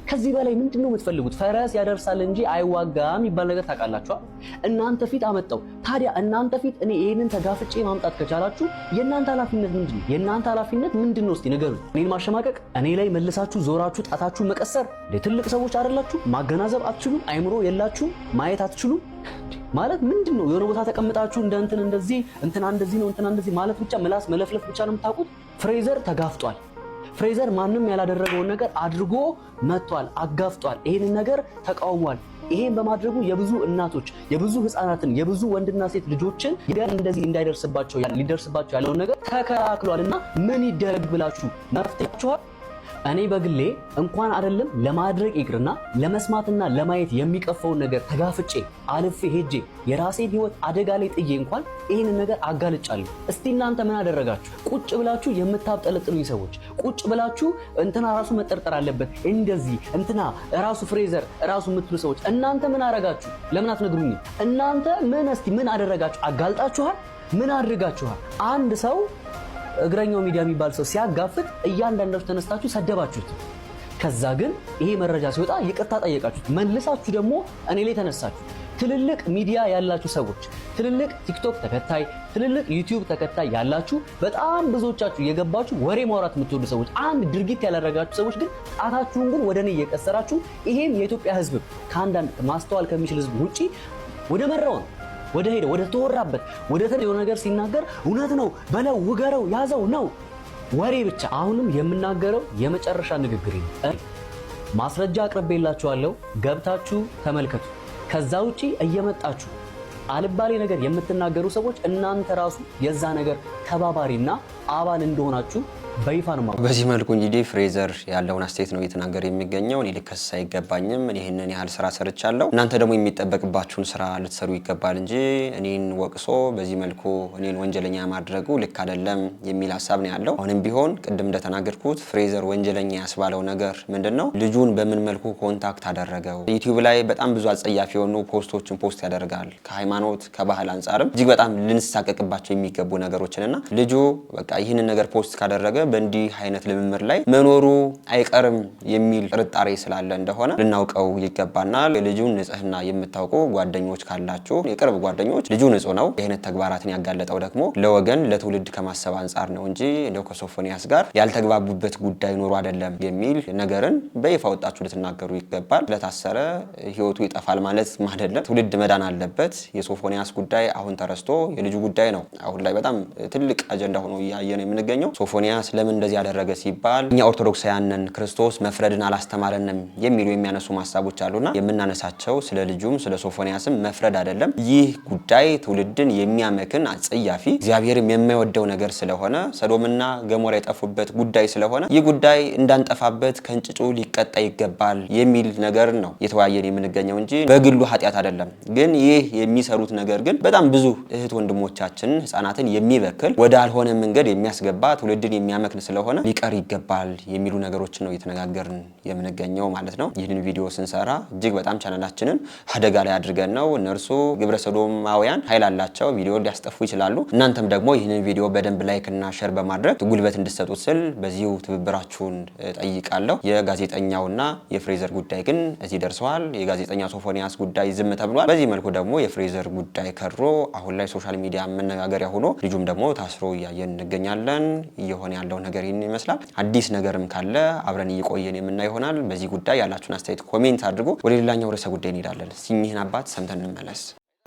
ከዚህ በላይ ምንድነው የምትፈልጉት? ፈረስ ያደርሳል እንጂ አይዋጋም የሚባል ነገር ታውቃላችሁ። እናንተ ፊት አመጣው። ታዲያ እናንተ ፊት እኔ ይሄንን ተጋፍጬ ማምጣት ከቻላችሁ የእናንተ ኃላፊነት ምንድነው? የእናንተ ኃላፊነት ምንድነው? እስቲ ንገሩኝ። እኔን ማሸማቀቅ፣ እኔ ላይ መልሳችሁ ዞራችሁ ጣታችሁ መቀሰር። ትልቅ ሰዎች አይደላችሁ? ማገናዘብ አትችሉም? አይምሮ የላችሁም? ማየት አትችሉም? ማለት ምንድነው? የሆነ ቦታ ተቀምጣችሁ እንትን እንደዚህ እንትና እንደዚህ ነው እንትና እንደዚህ ማለት ብቻ ምላስ መለፍለፍ ብቻ ነው የምታውቁት። ፍሬዘር ተጋፍጧል። ፍሬዘር ማንም ያላደረገውን ነገር አድርጎ መጥቷል፣ አጋፍጧል። ይሄንን ነገር ተቃውሟል። ይሄን በማድረጉ የብዙ እናቶች የብዙ ህፃናትን የብዙ ወንድና ሴት ልጆችን እንደዚህ እንዳይደርስባቸው ሊደርስባቸው ያለውን ነገር ተከላክሏልና ምን ይደረግ ብላችሁ መፍትሄያችኋል? እኔ በግሌ እንኳን አይደለም ለማድረግ ይቅርና ለመስማትና ለማየት የሚቀፈውን ነገር ተጋፍጬ አልፌ ሄጄ የራሴን ህይወት አደጋ ላይ ጥዬ እንኳን ይህንን ነገር አጋልጫለሁ። እስቲ እናንተ ምን አደረጋችሁ? ቁጭ ብላችሁ የምታብጠለጥሉኝ ሰዎች፣ ቁጭ ብላችሁ እንትና ራሱ መጠርጠር አለበት እንደዚህ እንትና ራሱ ፍሬዘር ራሱ የምትሉ ሰዎች እናንተ ምን አደረጋችሁ? ለምን አትነግሩኝ? እናንተ ምን አደረጋችሁ? አጋልጣችኋል? ምን አድርጋችኋል? አንድ ሰው እግረኛው ሚዲያ የሚባል ሰው ሲያጋፍጥ እያንዳንዳችሁ ተነስታችሁ ሰደባችሁት። ከዛ ግን ይሄ መረጃ ሲወጣ ይቅርታ ጠየቃችሁት። መልሳችሁ ደግሞ እኔ ላይ ተነሳችሁ። ትልልቅ ሚዲያ ያላችሁ ሰዎች፣ ትልልቅ ቲክቶክ ተከታይ፣ ትልልቅ ዩቲዩብ ተከታይ ያላችሁ በጣም ብዙዎቻችሁ የገባችሁ ወሬ ማውራት የምትወዱ ሰዎች፣ አንድ ድርጊት ያላደረጋችሁ ሰዎች ግን ጣታችሁን ግን ወደ እኔ እየቀሰራችሁ ይሄም የኢትዮጵያ ህዝብ ከአንዳንድ ማስተዋል ከሚችል ህዝብ ውጪ ወደ መራውን ወደ ሄደ ወደ ተወራበት ወደ ተለየ ነገር ሲናገር እውነት ነው በለው ውገረው ያዘው ነው ወሬ ብቻ። አሁንም የምናገረው የመጨረሻ ንግግር ነው። ማስረጃ አቅርቤላችኋለሁ፣ ገብታችሁ ተመልከቱ። ከዛ ውጪ እየመጣችሁ አልባሌ ነገር የምትናገሩ ሰዎች እናንተ ራሱ የዛ ነገር ተባባሪና አባል እንደሆናችሁ በይፋ ነው ማለት። በዚህ መልኩ እንግዲህ ፍሬዘር ያለውን አስተያየት ነው እየተናገረ የሚገኘው። እኔ ልከስ አይገባኝም፣ እኔ ይሄንን ያህል ስራ ሰርቻለሁ፣ እናንተ ደግሞ የሚጠበቅባችሁን ስራ ልትሰሩ ይገባል እንጂ እኔን ወቅሶ በዚህ መልኩ እኔን ወንጀለኛ ማድረጉ ልክ አይደለም የሚል ሀሳብ ነው ያለው። አሁንም ቢሆን ቅድም እንደተናገርኩት ፍሬዘር ወንጀለኛ ያስባለው ነገር ምንድነው? ልጁን በምን መልኩ ኮንታክት አደረገው? ዩቲዩብ ላይ በጣም ብዙ አጸያፊ የሆኑ ፖስቶችን ፖስት ያደርጋል። ከሃይማኖት ከባህል አንጻርም እጅግ በጣም ልንሳቀቅባቸው የሚገቡ ነገሮችንና ልጁ በቃ ይህንን ነገር ፖስት ካደረገ በእንዲህ አይነት ልምምር ላይ መኖሩ አይቀርም የሚል ጥርጣሬ ስላለ እንደሆነ ልናውቀው ይገባናል። የልጁን ንጽህና የምታውቁ ጓደኞች ካላችሁ፣ የቅርብ ጓደኞች ልጁ ንጹህ ነው፣ የአይነት ተግባራትን ያጋለጠው ደግሞ ለወገን ለትውልድ ከማሰብ አንጻር ነው እንጂ እንደው ከሶፎንያስ ጋር ያልተግባቡበት ጉዳይ ኖሮ አይደለም የሚል ነገርን በይፋ ወጣችሁ ልትናገሩ ይገባል። ስለታሰረ ህይወቱ ይጠፋል ማለት አይደለም። ትውልድ መዳን አለበት። የሶፎንያስ ጉዳይ አሁን ተረስቶ የልጁ ጉዳይ ነው አሁን ላይ በጣም ትልቅ አጀንዳ ሆኖ እያየን የምንገኘው። ሶፎንያስ ለምን እንደዚህ ያደረገ ሲባል እኛ ኦርቶዶክሳውያን ክርስቶስ መፍረድን አላስተማረንም የሚሉ የሚያነሱ ሐሳቦች አሉና የምናነሳቸው ስለ ልጁም ስለ ሶፎንያስም መፍረድ አይደለም። ይህ ጉዳይ ትውልድን የሚያመክን አጸያፊ እግዚአብሔርም የማይወደው ነገር ስለሆነ ሰዶምና ገሞራ የጠፉበት ጉዳይ ስለሆነ ይህ ጉዳይ እንዳንጠፋበት ከእንጭጩ ሊቀጣ ይገባል የሚል ነገር ነው የተወያየን የምንገኘው እንጂ በግሉ ኃጢአት አይደለም። ግን ይህ የሚሰሩት ነገር ግን በጣም ብዙ እህት ወንድሞቻችን ህፃናትን የሚበክል ወደ አልሆነ መንገድ የሚያስገባ ትውልድን የሚያመክን ስለሆነ ሊቀር ይገባል የሚሉ ነገሮችን ነው እየተነጋገርን የምንገኘው ማለት ነው። ይህንን ቪዲዮ ስንሰራ እጅግ በጣም ቻናላችንን አደጋ ላይ አድርገን ነው። እነርሱ ግብረ ሰዶማውያን ኃይል አላቸው፣ ቪዲዮ ሊያስጠፉ ይችላሉ። እናንተም ደግሞ ይህንን ቪዲዮ በደንብ ላይክ እና ሼር በማድረግ ጉልበት እንድትሰጡት ስል በዚሁ ትብብራችሁን ጠይቃለሁ። የጋዜጠኛውና የፍሬዘር ጉዳይ ግን እዚህ ደርሰዋል። የጋዜጠኛ ሶፎንያስ ጉዳይ ዝም ተብሏል። በዚህ መልኩ ደግሞ የፍሬዘር ጉዳይ ከሮ አሁን ላይ ሶሻል ሚዲያ መነጋገሪያ ሆኖ ልጁም ደግሞ ታስሮ እያየን እንገኛለን። እየሆነ ያለው ነገር ይህን ይመስላል። አዲስ ነገርም ካለ አብረን እየቆየን የምናይ ይሆናል። በዚህ ጉዳይ ያላችሁን አስተያየት ኮሜንት አድርጎ ወደ ሌላኛው ርዕሰ ጉዳይ እንሄዳለን። እኚህን አባት ሰምተን እንመለስ።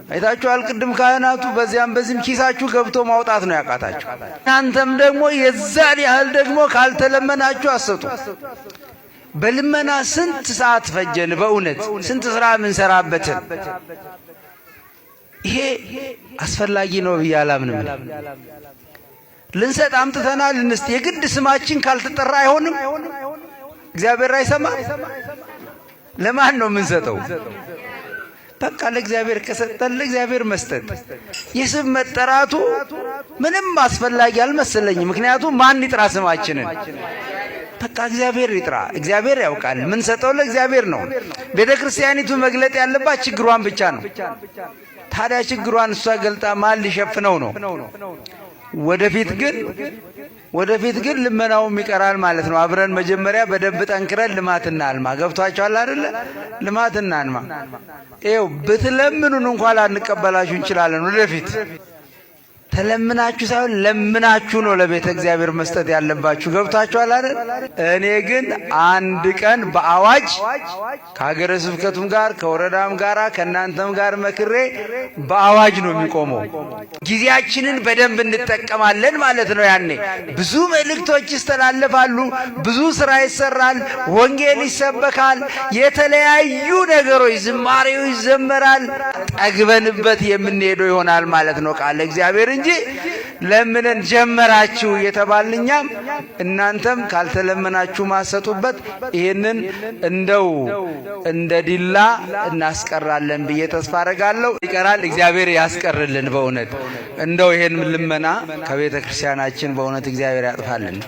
አይታችኋል። ቅድም ካህናቱ በዚያም በዚህም ኪሳችሁ ገብቶ ማውጣት ነው ያቃታችሁ። እናንተም ደግሞ የዛን ያህል ደግሞ ካልተለመናችሁ አሰጡ። በልመና ስንት ሰዓት ፈጀን፣ በእውነት ስንት ስራ የምንሰራበትን። ይሄ አስፈላጊ ነው ብዬ አላምንም። ልንሰጥ አምጥተናል፣ እንስጥ። የግድ ስማችን ካልተጠራ አይሆንም። እግዚአብሔር አይሰማ። ለማን ነው የምንሰጠው? በቃ ለእግዚአብሔር ከሰጠን ለእግዚአብሔር መስጠት። የስም መጠራቱ ምንም አስፈላጊ አልመሰለኝም። ምክንያቱም ማን ይጥራ ስማችንን? በቃ እግዚአብሔር ይጥራ። እግዚአብሔር ያውቃል። ምን ሰጠው ለእግዚአብሔር ነው። ቤተ ክርስቲያኒቱ መግለጥ ያለባት ችግሯን ብቻ ነው። ታዲያ ችግሯን እሷ ገልጣ ማን ሊሸፍነው ነው? ወደፊት ግን ልመናውም ይቀራል ማለት ነው። አብረን መጀመሪያ በደንብ ጠንክረን ልማትና አልማ። ገብቷችኋል አይደለ? ልማትና አልማ። ይኸው ብትለምኑን እንኳን ላንቀበላችሁ እንችላለን። ወደፊት ተለምናችሁ ሳይሆን ለምናችሁ ነው ለቤተ እግዚአብሔር መስጠት ያለባችሁ። ገብታችኋል አይደል? እኔ ግን አንድ ቀን በአዋጅ ከሀገረ ስብከቱም ጋር ከወረዳም ጋር ከእናንተም ጋር መክሬ በአዋጅ ነው የሚቆመው። ጊዜያችንን በደንብ እንጠቀማለን ማለት ነው። ያኔ ብዙ መልእክቶች ይስተላለፋሉ፣ ብዙ ስራ ይሰራል፣ ወንጌል ይሰበካል፣ የተለያዩ ነገሮች ዝማሬው ይዘመራል። ጠግበንበት የምንሄደው ይሆናል ማለት ነው ቃለ እግዚአብሔር እንጂ ለምንን ጀመራችሁ የተባልኛም እናንተም ካልተለመናችሁ ማሰጡበት። ይሄንን እንደው እንደ ዲላ እናስቀራለን ብዬ ተስፋ አደርጋለሁ። ይቀራል፣ እግዚአብሔር ያስቀርልን። በእውነት እንደው ይሄን ልመና ከቤተ ክርስቲያናችን በእውነት እግዚአብሔር ያጥፋልን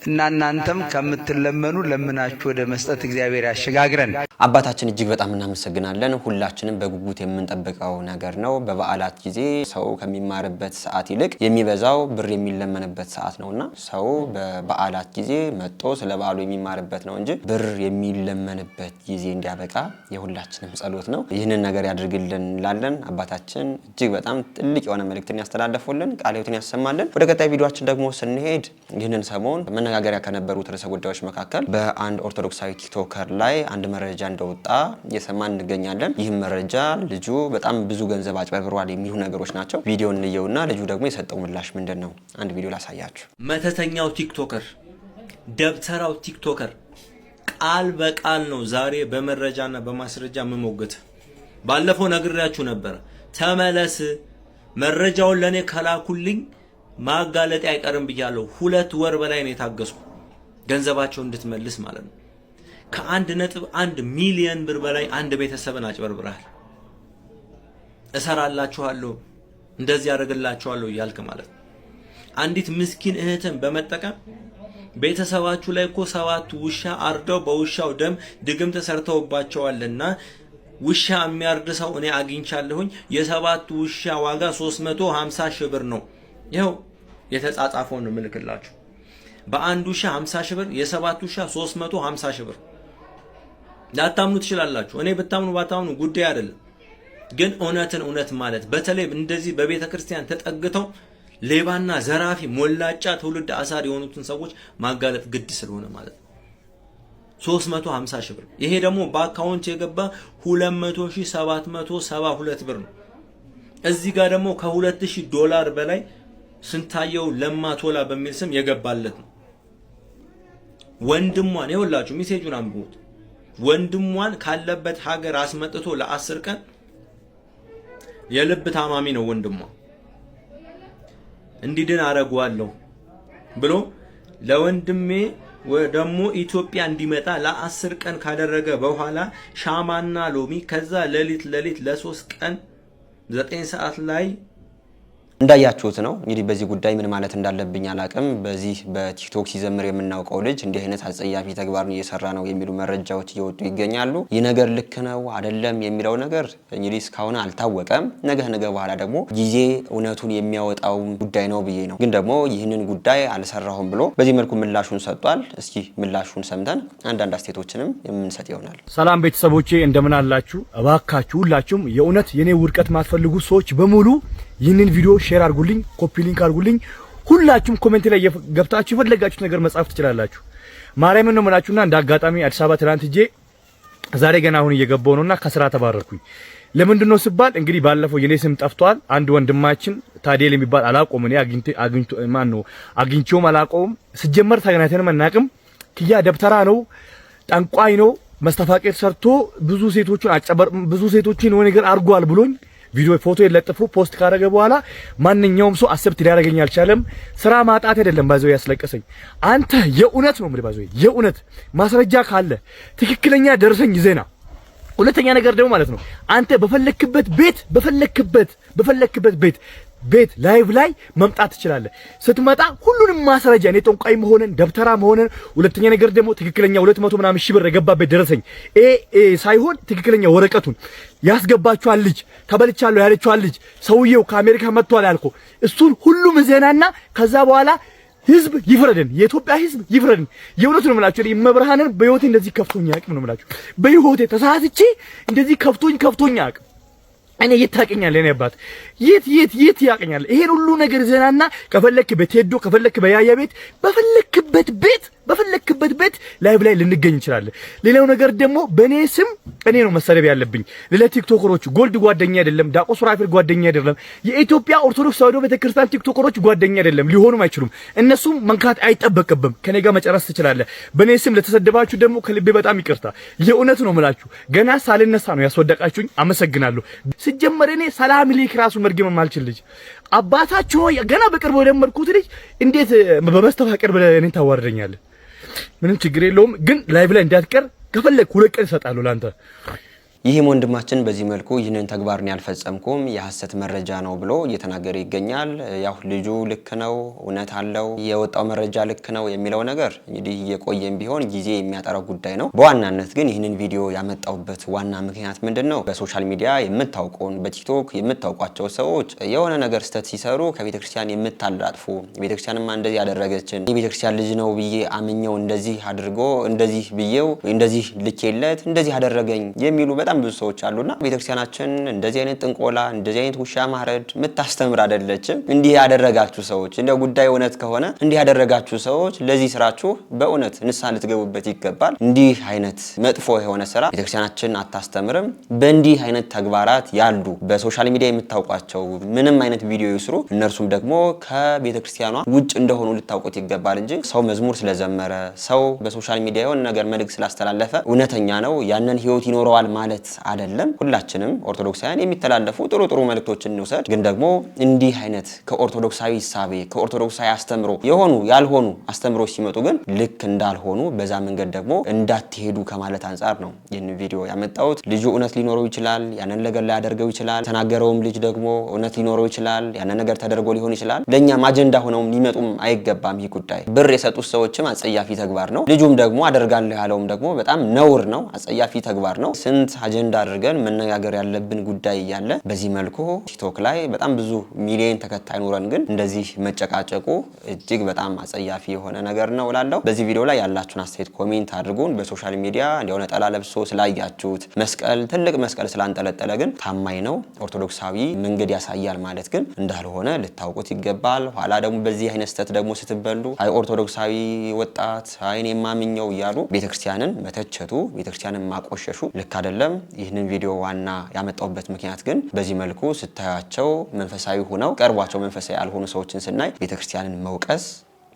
እና እናንተም ከምትለመኑ ለምናችሁ ወደ መስጠት እግዚአብሔር ያሸጋግረን። አባታችን እጅግ በጣም እናመሰግናለን። ሁላችንም በጉጉት የምንጠብቀው ነገር ነው። በበዓላት ጊዜ ሰው ከሚማርበት ሰዓት ይልቅ የሚበዛው ብር የሚለመንበት ሰዓት ነውና ሰው በበዓላት ጊዜ መጥቶ ስለ በዓሉ የሚማርበት ነው እንጂ ብር የሚለመንበት ጊዜ እንዲያበቃ የሁላችንም ጸሎት ነው። ይህንን ነገር ያድርግልን እንላለን። አባታችን እጅግ በጣም ትልቅ የሆነ መልእክትን ያስተላለፉልን፣ ቃለ ሕይወትን ያሰማልን። ወደ ቀጣይ ቪዲዮአችን ደግሞ ስንሄድ ይህንን ሰሞን መነጋገሪያ ከነበሩት ርዕሰ ጉዳዮች መካከል በአንድ ኦርቶዶክሳዊ ቲክቶከር ላይ አንድ መረጃ እንደወጣ እየሰማን እንገኛለን። ይህም መረጃ ልጁ በጣም ብዙ ገንዘብ አጭበርብሯል የሚሉ ነገሮች ናቸው። ቪዲዮ እንየውና ልጁ ደግሞ የሰጠው ምላሽ ምንድን ነው? አንድ ቪዲዮ ላሳያችሁ። መተተኛው ቲክቶከር፣ ደብተራው ቲክቶከር ቃል በቃል ነው ዛሬ በመረጃና በማስረጃ መሞገት። ባለፈው ነግሬያችሁ ነበር። ተመለስ፣ መረጃውን ለኔ ከላኩልኝ ማጋለጥ አይቀርም ብያለሁ። 2 ወር በላይ ነው የታገስኩ ገንዘባቸው እንድትመልስ ማለት ነው። ከ1.1 ሚሊዮን ብር በላይ አንድ ቤተሰብን አጭበርብራል። እሰራላችኋለሁ እንደዚህ ያደርግላችኋለሁ እያልክ ማለት ነው። አንዲት ምስኪን እህትን በመጠቀም ቤተሰባችሁ ላይ እኮ 7 ውሻ አርደው በውሻው ደም ድግምት ሰርተውባቸዋልና ውሻ የሚያርድ ሰው እኔ አግኝቻለሁኝ። የ7 ውሻ ዋጋ 350 ሺህ ብር ነው። ይኸው የተጻጻፈውን ነው ምልክላችሁ። በአንድ ውሻ 50 ሺህ ብር፣ የ7 ውሻ 350 ሺህ ብር። ላታምኑ ትችላላችሁ። እኔ ብታምኑ ባታምኑ ጉዳይ አይደለም። ግን እውነትን እውነት ማለት በተለይ እንደዚህ በቤተ ክርስቲያን ተጠግተው ሌባና ዘራፊ ሞላጫ ትውልድ አሳር የሆኑትን ሰዎች ማጋለጥ ግድ ስለሆነ ማለት ነው። 350 ሺህ ብር። ይሄ ደግሞ በአካውንት የገባ 200,772 ብር ነው። እዚህ ጋር ደግሞ $2,000 በላይ ስንታየው ለማቶላ በሚል ስም የገባለት ነው። ወንድሟን ይኸውላችሁ ሜሴጁን አንብቡት። ወንድሟን ካለበት ሀገር አስመጥቶ ለ10 ቀን የልብ ታማሚ ነው ወንድሟ፣ እንዲድን አረጋለሁ ብሎ ለወንድሜ ደግሞ ኢትዮጵያ እንዲመጣ ለ10 ቀን ካደረገ በኋላ ሻማና ሎሚ ከዛ ሌሊት ለ3 ቀን 9 ሰዓት ላይ እንዳያችሁት ነው። እንግዲህ በዚህ ጉዳይ ምን ማለት እንዳለብኝ አላቅም። በዚህ በቲክቶክ ሲዘምር የምናውቀው ልጅ እንዲህ አይነት አጸያፊ ተግባርን እየሰራ ነው የሚሉ መረጃዎች እየወጡ ይገኛሉ። ይህ ነገር ልክ ነው አይደለም የሚለው ነገር እንግዲህ እስካሁን አልታወቀም። ነገ በኋላ ደግሞ ጊዜ እውነቱን የሚያወጣው ጉዳይ ነው ብዬ ነው። ግን ደግሞ ይህንን ጉዳይ አልሰራሁም ብሎ በዚህ መልኩ ምላሹን ሰጥቷል። እስኪ ምላሹን ሰምተን አንዳንድ አስተያየቶችንም የምንሰጥ ይሆናል። ሰላም ቤተሰቦቼ እንደምን አላችሁ? እባካችሁ ሁላችሁም የእውነት የኔ ውድቀት ማትፈልጉ ሰዎች በሙሉ ይህንን ቪዲዮ ሼር አድርጉልኝ፣ ኮፒ ሊንክ አድርጉልኝ። ሁላችሁም ኮሜንት ላይ ገብታችሁ የፈለጋችሁት ነገር መጻፍ ትችላላችሁ። ማርያምን ነው የምላችሁና እንደ አጋጣሚ አዲስ አበባ ትናንት ሄጄ ዛሬ ገና አሁን እየገባው ነውና ከስራ ተባረርኩኝ። ለምንድነው ሲባል እንግዲህ ባለፈው የኔ ስም ጠፍቷል። አንድ ወንድማችን ታዲል የሚባል አላቆም እኔ አግኝቼውም አላቆም ሲጀመር ተገናኝተንም አናውቅም። ክያ ደብተራ ነው፣ ጠንቋይ ነው፣ መስተፋቅር ሰርቶ ብዙ ሴቶችን የሆነ ነገር አድርጓል ብሎኝ ቪዲዮ ፎቶ የለጥፎ ፖስት ካደረገ በኋላ ማንኛውም ሰው አክሰፕት ሊያደርገኝ አልቻለም። ስራ ማጣት አይደለም ባዘው ያስለቀሰኝ። አንተ የእውነት ነው ማለት ባዘው የእውነት ማስረጃ ካለ ትክክለኛ ደርሰኝ ዜና። ሁለተኛ ነገር ደግሞ ማለት ነው አንተ በፈለክበት ቤት ላይቭ ላይ መምጣት ትችላለህ። ስትመጣ ሁሉንም ማስረጃ እኔ ጠንቋይ መሆንን ደብተራ መሆንን፣ ሁለተኛ ነገር ደግሞ ትክክለኛ 200 ምናምን ሺህ ብር የገባበት ደረሰኝ ሳይሆን ትክክለኛ ወረቀቱን ያስገባችኋል ልጅ ተበልቻለሁ ያለችዋል ልጅ ሰውየው ከአሜሪካ መጥቷል ያልኩ እሱን ሁሉም ዜናና ከዛ በኋላ ህዝብ ይፍረደን፣ የኢትዮጵያ ህዝብ ይፍረደን። የእውነት ነው የምላችሁ። መብርሃንን በህይወቴ እንደዚህ ከፍቶኛ አቅም ነው የምላችሁ። በህይወቴ ተሳስቼ እንደዚህ ከፍቶኛ አቅም እኔ ይታቀኛል የኔ አባት የት ያቀኛል። ይሄን ሁሉ ነገር ዜናና ከፈለክ በቴዶ ከፈለክ በያያ ቤት በፈለክበት ቤት ላይቭ ላይ ልንገኝ እንችላለን። ሌላው ነገር ደግሞ በኔ ስም እኔ ነው መሰረብ ያለብኝ። ሌላ ቲክቶከሮች ጎልድ ጓደኛ አይደለም፣ ዳቆ ሱራፌል ጓደኛ አይደለም፣ የኢትዮጵያ ኦርቶዶክስ ተዋሕዶ ቤተክርስቲያን ቲክቶከሮች ጓደኛ አይደለም፣ ሊሆኑም አይችሉም። እነሱም መንካት አይጠበቅብም። ከኔ ጋር መጨረስ ትችላለህ። በኔ ስም ለተሰደባችሁ ደግሞ ከልቤ በጣም ይቅርታ። የእውነት ነው የምላችሁ። ገና ሳልነሳ ነው ያስወደቃችሁኝ። አመሰግናለሁ። ሲጀመር እኔ ሰላም ሊክ ራሱ መርገም ማልችል ልጅ አባታችሁ ገና በቅርብ ወደመርኩት ልጅ እንዴት በመስተፋቅር ብለህ እኔን ታዋርደኛለህ? ምንም ችግር የለውም ግን ላይቭ ላይ እንዳትቀር ከፈለክ 2 ቀን እሰጣለሁ ላንተ። ይህም ወንድማችን በዚህ መልኩ ይህንን ተግባርን ያልፈጸምኩም የሐሰት መረጃ ነው ብሎ እየተናገረ ይገኛል። ያው ልጁ ልክ ነው፣ እውነት አለው፣ የወጣው መረጃ ልክ ነው የሚለው ነገር እንግዲህ እየቆየም ቢሆን ጊዜ የሚያጠራው ጉዳይ ነው። በዋናነት ግን ይህንን ቪዲዮ ያመጣውበት ዋና ምክንያት ምንድነው? በሶሻል ሚዲያ የምታውቁን በቲክቶክ የምታውቋቸው ሰዎች የሆነ ነገር ስተት ሲሰሩ ከቤተክርስቲያን የምታላጥፉ ቤተክርስቲያንማ እንደዚህ ያደረገችን የቤተክርስቲያን ልጅ ነው ብዬ አምኘው እንደዚህ አድርጎ እንደዚህ ብዬው እንደዚህ ልኬለት እንደዚህ አደረገኝ የሚሉ በጣም ብዙ ሰዎች አሉና ቤተክርስቲያናችን እንደዚህ አይነት ጥንቆላ እንደዚህ አይነት ውሻ ማረድ የምታስተምር አይደለችም። እንዲህ ያደረጋችሁ ሰዎች እንደ ጉዳይ እውነት ከሆነ እንዲህ ያደረጋችሁ ሰዎች ለዚህ ስራችሁ በእውነት ንስሐ ልትገቡበት ይገባል። እንዲህ አይነት መጥፎ የሆነ ስራ ቤተክርስቲያናችን አታስተምርም። በእንዲህ አይነት ተግባራት ያሉ በሶሻል ሚዲያ የምታውቋቸው ምንም አይነት ቪዲዮ ይስሩ፣ እነርሱም ደግሞ ከቤተክርስቲያኗ ውጭ እንደሆኑ ልታውቁት ይገባል እንጂ ሰው መዝሙር ስለዘመረ ሰው በሶሻል ሚዲያ የሆነ ነገር መልእክት ስላስተላለፈ እውነተኛ ነው ያንን ህይወት ይኖረዋል ማለት አይደለም። ሁላችንም ኦርቶዶክሳውያን የሚተላለፉ ጥሩ መልእክቶችን እንውሰድ። ግን ደግሞ እንዲህ አይነት ከኦርቶዶክሳዊ ሐሳቤ ከኦርቶዶክሳዊ አስተምሮ የሆኑ ያልሆኑ አስተምሮች ሲመጡ ግን ልክ እንዳልሆኑ በዛ መንገድ ደግሞ እንዳትሄዱ ከማለት አንፃር ነው ይህን ቪዲዮ ያመጣሁት። ልጁ እውነት ሊኖረው ይችላል፣ ያንን ነገር ላይ ያደርገው ይችላል። ተናገረውም ልጅ ደግሞ እውነት ሊኖረው ይችላል፣ ያንን ነገር ተደርጎ ሊሆን ይችላል። ለኛም አጀንዳ ሆነውም ሊመጡም አይገባም። ይህ ጉዳይ ብር የሰጡት ሰዎችም አጸያፊ ተግባር ነው። ልጁም ደግሞ አደርጋለሁ ያለውም ደግሞ በጣም ነውር ነው፣ አጸያፊ ተግባር ነው። ስንት አጀንዳ አድርገን መነጋገር ያለብን ጉዳይ እያለ በዚህ መልኩ ቲክቶክ ላይ በጣም ብዙ ሚሊዮን ተከታይ ኖረን ግን እንደዚህ መጨቃጨቁ እጅግ በጣም አጸያፊ የሆነ ነገር ነው እላለሁ። በዚህ ቪዲዮ ላይ ያላችሁን አስተያየት ኮሜንት አድርጉን። በሶሻል ሚዲያ እንዲያው ነጠላ ለብሶ ስላያችሁት መስቀል ትልቅ መስቀል ስላንጠለጠለ ግን ታማኝ ነው ኦርቶዶክሳዊ መንገድ ያሳያል ማለት ግን እንዳልሆነ ልታውቁት ይገባል። ኋላ ደግሞ በዚህ አይነት ስተት ደግሞ ስትበሉ አይ ኦርቶዶክሳዊ ወጣት አይን የማምኘው እያሉ ቤተክርስቲያንን መተቸቱ ቤተክርስቲያንን ማቆሸሹ ልክ አይደለም። ይህንን ቪዲዮ ዋና ያመጣውበት ምክንያት ግን በዚህ መልኩ ስታያቸው መንፈሳዊ ሆነው ቀርቧቸው መንፈሳዊ ያልሆኑ ሰዎችን ስናይ ቤተክርስቲያንን መውቀስ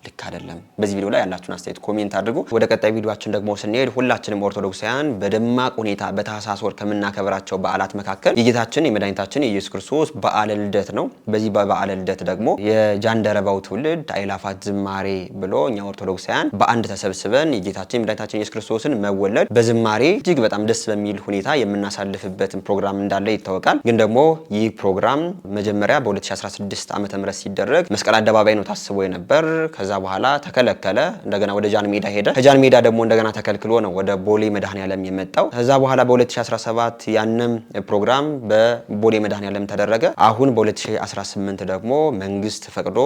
ልክ አይደለም። በዚህ ቪዲዮ ላይ ያላችሁን አስተያየት ኮሜንት አድርጉ። ወደ ቀጣይ ቪዲዮአችን ደግሞ ስንሄድ ሁላችንም ኦርቶዶክሳውያን በደማቅ ሁኔታ በታኅሳስ ወር ከምናከብራቸው በዓላት መካከል የጌታችን የመድኃኒታችን የኢየሱስ ክርስቶስ በዓለ ልደት ነው። በዚህ በበዓለ ልደት ደግሞ የጃንደረባው ትውልድ አእላፋት ዝማሬ ብሎ እኛ ኦርቶዶክሳውያን በአንድ ተሰብስበን የጌታችን የመድኃኒታችን የኢየሱስ ክርስቶስን መወለድ በዝማሬ እጅግ በጣም ደስ በሚል ሁኔታ የምናሳልፍበትን ፕሮግራም እንዳለ ይታወቃል። ግን ደግሞ ይህ ፕሮግራም መጀመሪያ በ2016 ዓ.ም ሲደረግ መስቀል አደባባይ ነው ታስቦ የነበር። ከዛ በኋላ ተከለከለ። እንደገና ወደ ጃን ሜዳ ሄደ። ከጃን ሜዳ ደግሞ እንደገና ተከልክሎ ነው ወደ ቦሌ መድኃኔዓለም የመጣው። ከዛ በኋላ በ2017 ያንም ፕሮግራም በቦሌ መድኃኔዓለም ተደረገ። አሁን በ2018 ደግሞ መንግስት ፈቅዶ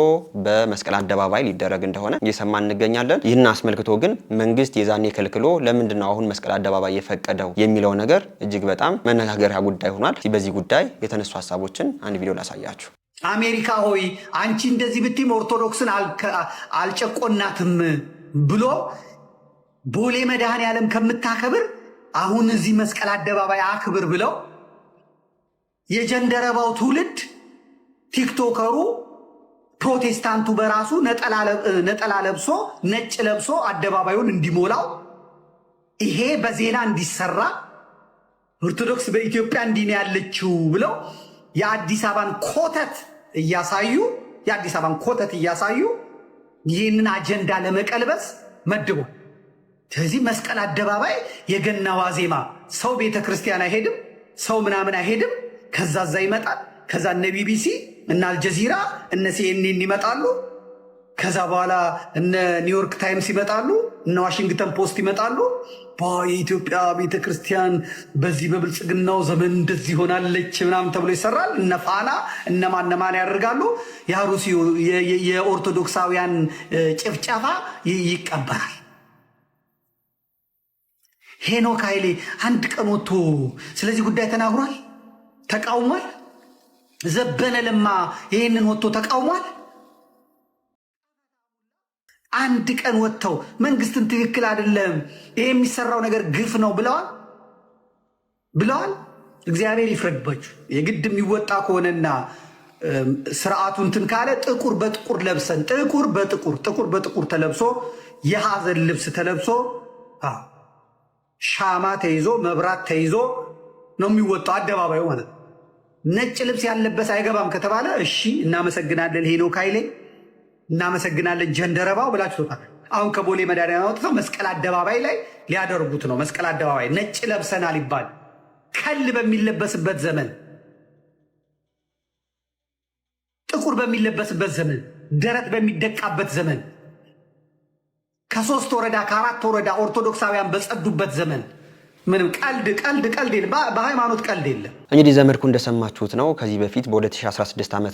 በመስቀል አደባባይ ሊደረግ እንደሆነ እየሰማን እንገኛለን። ይህን አስመልክቶ ግን መንግስት የዛኔ ከልክሎ ለምንድነው አሁን መስቀል አደባባይ የፈቀደው የሚለው ነገር እጅግ በጣም መነጋገሪያ ጉዳይ ሆኗል። በዚህ ጉዳይ የተነሱ ሀሳቦችን አንድ ቪዲዮ ላሳያችሁ። አሜሪካ ሆይ አንቺ እንደዚህ ብትም ኦርቶዶክስን አልጨቆናትም ብሎ ቦሌ መድኃኔዓለም ከምታከብር አሁን እዚህ መስቀል አደባባይ አክብር ብለው የጀንደረባው ትውልድ ቲክቶከሩ ፕሮቴስታንቱ በራሱ ነጠላ ለብሶ ነጭ ለብሶ አደባባዩን እንዲሞላው ይሄ በዜና እንዲሰራ ኦርቶዶክስ በኢትዮጵያ እንዲህ ነው ያለችው ብለው የአዲስ አበባን ኮተት እያሳዩ ይህንን አጀንዳ ለመቀልበስ መድቦ ስለዚህ መስቀል አደባባይ የገና ዋዜማ ሰው ቤተ ክርስቲያን አይሄድም፣ ሰው ምናምን አይሄድም። ከዛ ይመጣል። ከዛ እነ ቢቢሲ እነ አልጀዚራ እነ ሲኤንኤን ይመጣሉ። ከዛ በኋላ እነ ኒውዮርክ ታይምስ ይመጣሉ፣ እነ ዋሽንግተን ፖስት ይመጣሉ። የኢትዮጵያ ቤተ ክርስቲያን በዚህ በብልጽግናው ዘመን እንደዚህ ሆናለች ምናምን ተብሎ ይሰራል። እነ ፋና እነማን ያደርጋሉ። የአሩሲ የኦርቶዶክሳውያን ጭፍጨፋ ይቀበራል። ሄኖክ ኃይሌ አንድ ቀን ወጥቶ ስለዚህ ጉዳይ ተናግሯል፣ ተቃውሟል። ዘበነ ለማ ይህንን ወጥቶ ተቃውሟል። አንድ ቀን ወጥተው መንግስትን ትክክል አይደለም ይሄ የሚሰራው ነገር ግፍ ነው ብለዋል። እግዚአብሔር ይፍረድባችሁ። የግድ የሚወጣ ከሆነና ስርዓቱ እንትን ካለ ጥቁር በጥቁር ለብሰን ጥቁር በጥቁር ተለብሶ የሐዘን ልብስ ተለብሶ ሻማ ተይዞ መብራት ተይዞ ነው የሚወጣው አደባባዩ ማለት ነው። ነጭ ልብስ ያለበስ አይገባም ከተባለ እሺ እናመሰግናለን ሄኖክ ኃይሌ እናመሰግናለን ጀንደረባው ብላችሁ ተጣጣ። አሁን ከቦሌ መድኃኒዓለም አውጥተው መስቀል አደባባይ ላይ ሊያደርጉት ነው። መስቀል አደባባይ ነጭ ለብሰናል ይባል ከል በሚለበስበት ዘመን፣ ጥቁር በሚለበስበት ዘመን፣ ደረት በሚደቃበት ዘመን፣ ከ3 ወረዳ ከ4 ወረዳ ኦርቶዶክሳውያን በጸዱበት ዘመን ምንም ቀልድ የለም። በሃይማኖት ቀልድ የለም። እንግዲህ ዘመድኩ እንደሰማችሁት ነው። ከዚህ በፊት በ2016 ዓ.ም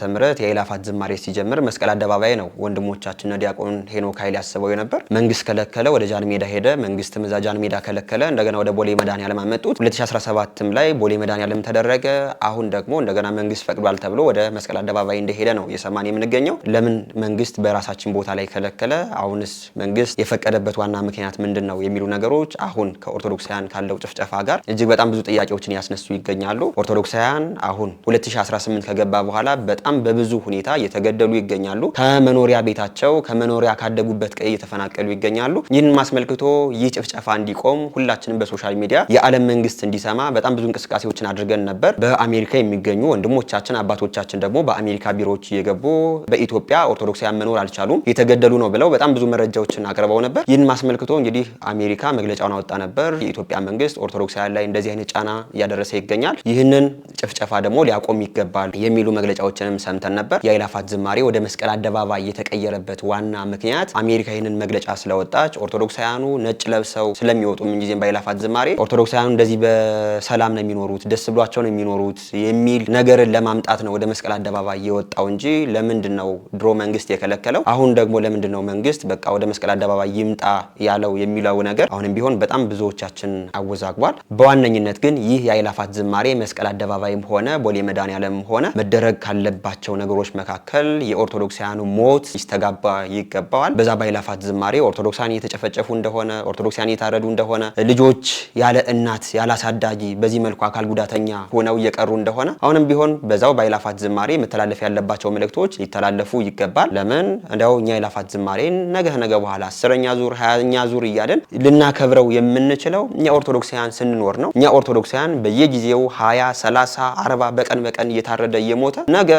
የአእላፋት ዝማሬ ሲጀምር መስቀል አደባባይ ነው ወንድሞቻችን ዲያቆን ሄኖክ ኃይሌ ያስበው የነበር። መንግስት ከለከለ፣ ወደ ጃን ሜዳ ሄደ። መንግስትም እዛ ጃን ሜዳ ከለከለ። እንደገና ወደ ቦሌ መድኃኒዓለም አመጡት። 2017ም ላይ ቦሌ መድኃኒዓለም ተደረገ። አሁን ደግሞ እንደገና መንግስት ፈቅዷል ተብሎ ወደ መስቀል አደባባይ እንደሄደ ነው የሰማን የምንገኘው። ለምን መንግስት በራሳችን ቦታ ላይ ከለከለ? አሁንስ መንግስት የፈቀደበት ዋና ምክንያት ምንድን ነው የሚሉ ነገሮች አሁን ከኦርቶዶክሳውያን ካለው ጭፍጨፋ ጋር እጅግ በጣም ብዙ ጥያቄዎችን ያስነሱ ይገኛሉ። ኦርቶዶክሳውያን አሁን 2018 ከገባ በኋላ በጣም በብዙ ሁኔታ እየተገደሉ ይገኛሉ። ከመኖሪያ ቤታቸው ከመኖሪያ ካደጉበት ቀይ እየተፈናቀሉ ይገኛሉ። ይህን ማስመልክቶ ይህ ጭፍጨፋ እንዲቆም ሁላችንም በሶሻል ሚዲያ የዓለም መንግስት እንዲሰማ በጣም ብዙ እንቅስቃሴዎችን አድርገን ነበር። በአሜሪካ የሚገኙ ወንድሞቻችን አባቶቻችን ደግሞ በአሜሪካ ቢሮዎች እየገቡ በኢትዮጵያ ኦርቶዶክሳውያን መኖር አልቻሉም የተገደሉ ነው ብለው በጣም ብዙ መረጃዎችን አቅርበው ነበር። ይህን ማስመልክቶ እንግዲህ አሜሪካ መግለጫውን አወጣ ነበር። የኢትዮጵያ መንግስት ኦርቶዶክሳውያን ላይ እንደዚህ አይነት ጫና እያደረሰ ይገኛል፣ ይህንን ጭፍጨፋ ደግሞ ሊያቆም ይገባል የሚሉ መግለጫዎችንም ሰምተን ነበር። የአእላፋት ዝማሬ ወደ መስቀል አደባባይ የተቀየረበት ዋና ምክንያት አሜሪካ ይህንን መግለጫ ስለወጣች ኦርቶዶክሳውያኑ ነጭ ለብሰው ስለሚወጡ ምንጊዜም በአእላፋት ዝማሬ ኦርቶዶክሳውያኑ እንደዚህ በሰላም ነው የሚኖሩት፣ ደስ ብሏቸው ነው የሚኖሩት የሚል ነገርን ለማምጣት ነው ወደ መስቀል አደባባይ የወጣው እንጂ ለምንድን ነው ድሮ መንግስት የከለከለው አሁን ደግሞ ለምንድን ነው መንግስት በቃ ወደ መስቀል አደባባይ ይምጣ ያለው የሚለው ነገር አሁንም ቢሆን በጣም ብዙዎቻችን አወዛግቧል። በዋነኝነት ግን ይህ የአእላፋት ዝማሬ መስቀል አደባባይም ሆነ ቦሌ መድኃኒዓለም ሆነ መደረግ ካለባቸው ነገሮች መካከል የኦርቶዶክሳውያኑ ሞት ሊስተጋባ ይገባዋል። በዛ በአእላፋት ዝማሬ ኦርቶዶክሳውያን እየተጨፈጨፉ እንደሆነ፣ ኦርቶዶክሳውያን እየታረዱ እንደሆነ፣ ልጆች ያለ እናት ያለ አሳዳጊ በዚህ መልኩ አካል ጉዳተኛ ሆነው እየቀሩ እንደሆነ አሁንም ቢሆን በዛው በአእላፋት ዝማሬ መተላለፍ ያለባቸው መልእክቶች ሊተላለፉ ይገባል። ለምን እንደው እኛ አእላፋት ዝማሬን ነገ በኋላ 10ኛ ዙር 20ኛ ዙር እያለን ልናከብረው የምንችለው እኛ ኦርቶዶክሳውያን ስንኖር ነው። እኛ ኦርቶዶክሳውያን በየጊዜው 20 30 40 በቀን እየታረደ እየሞተ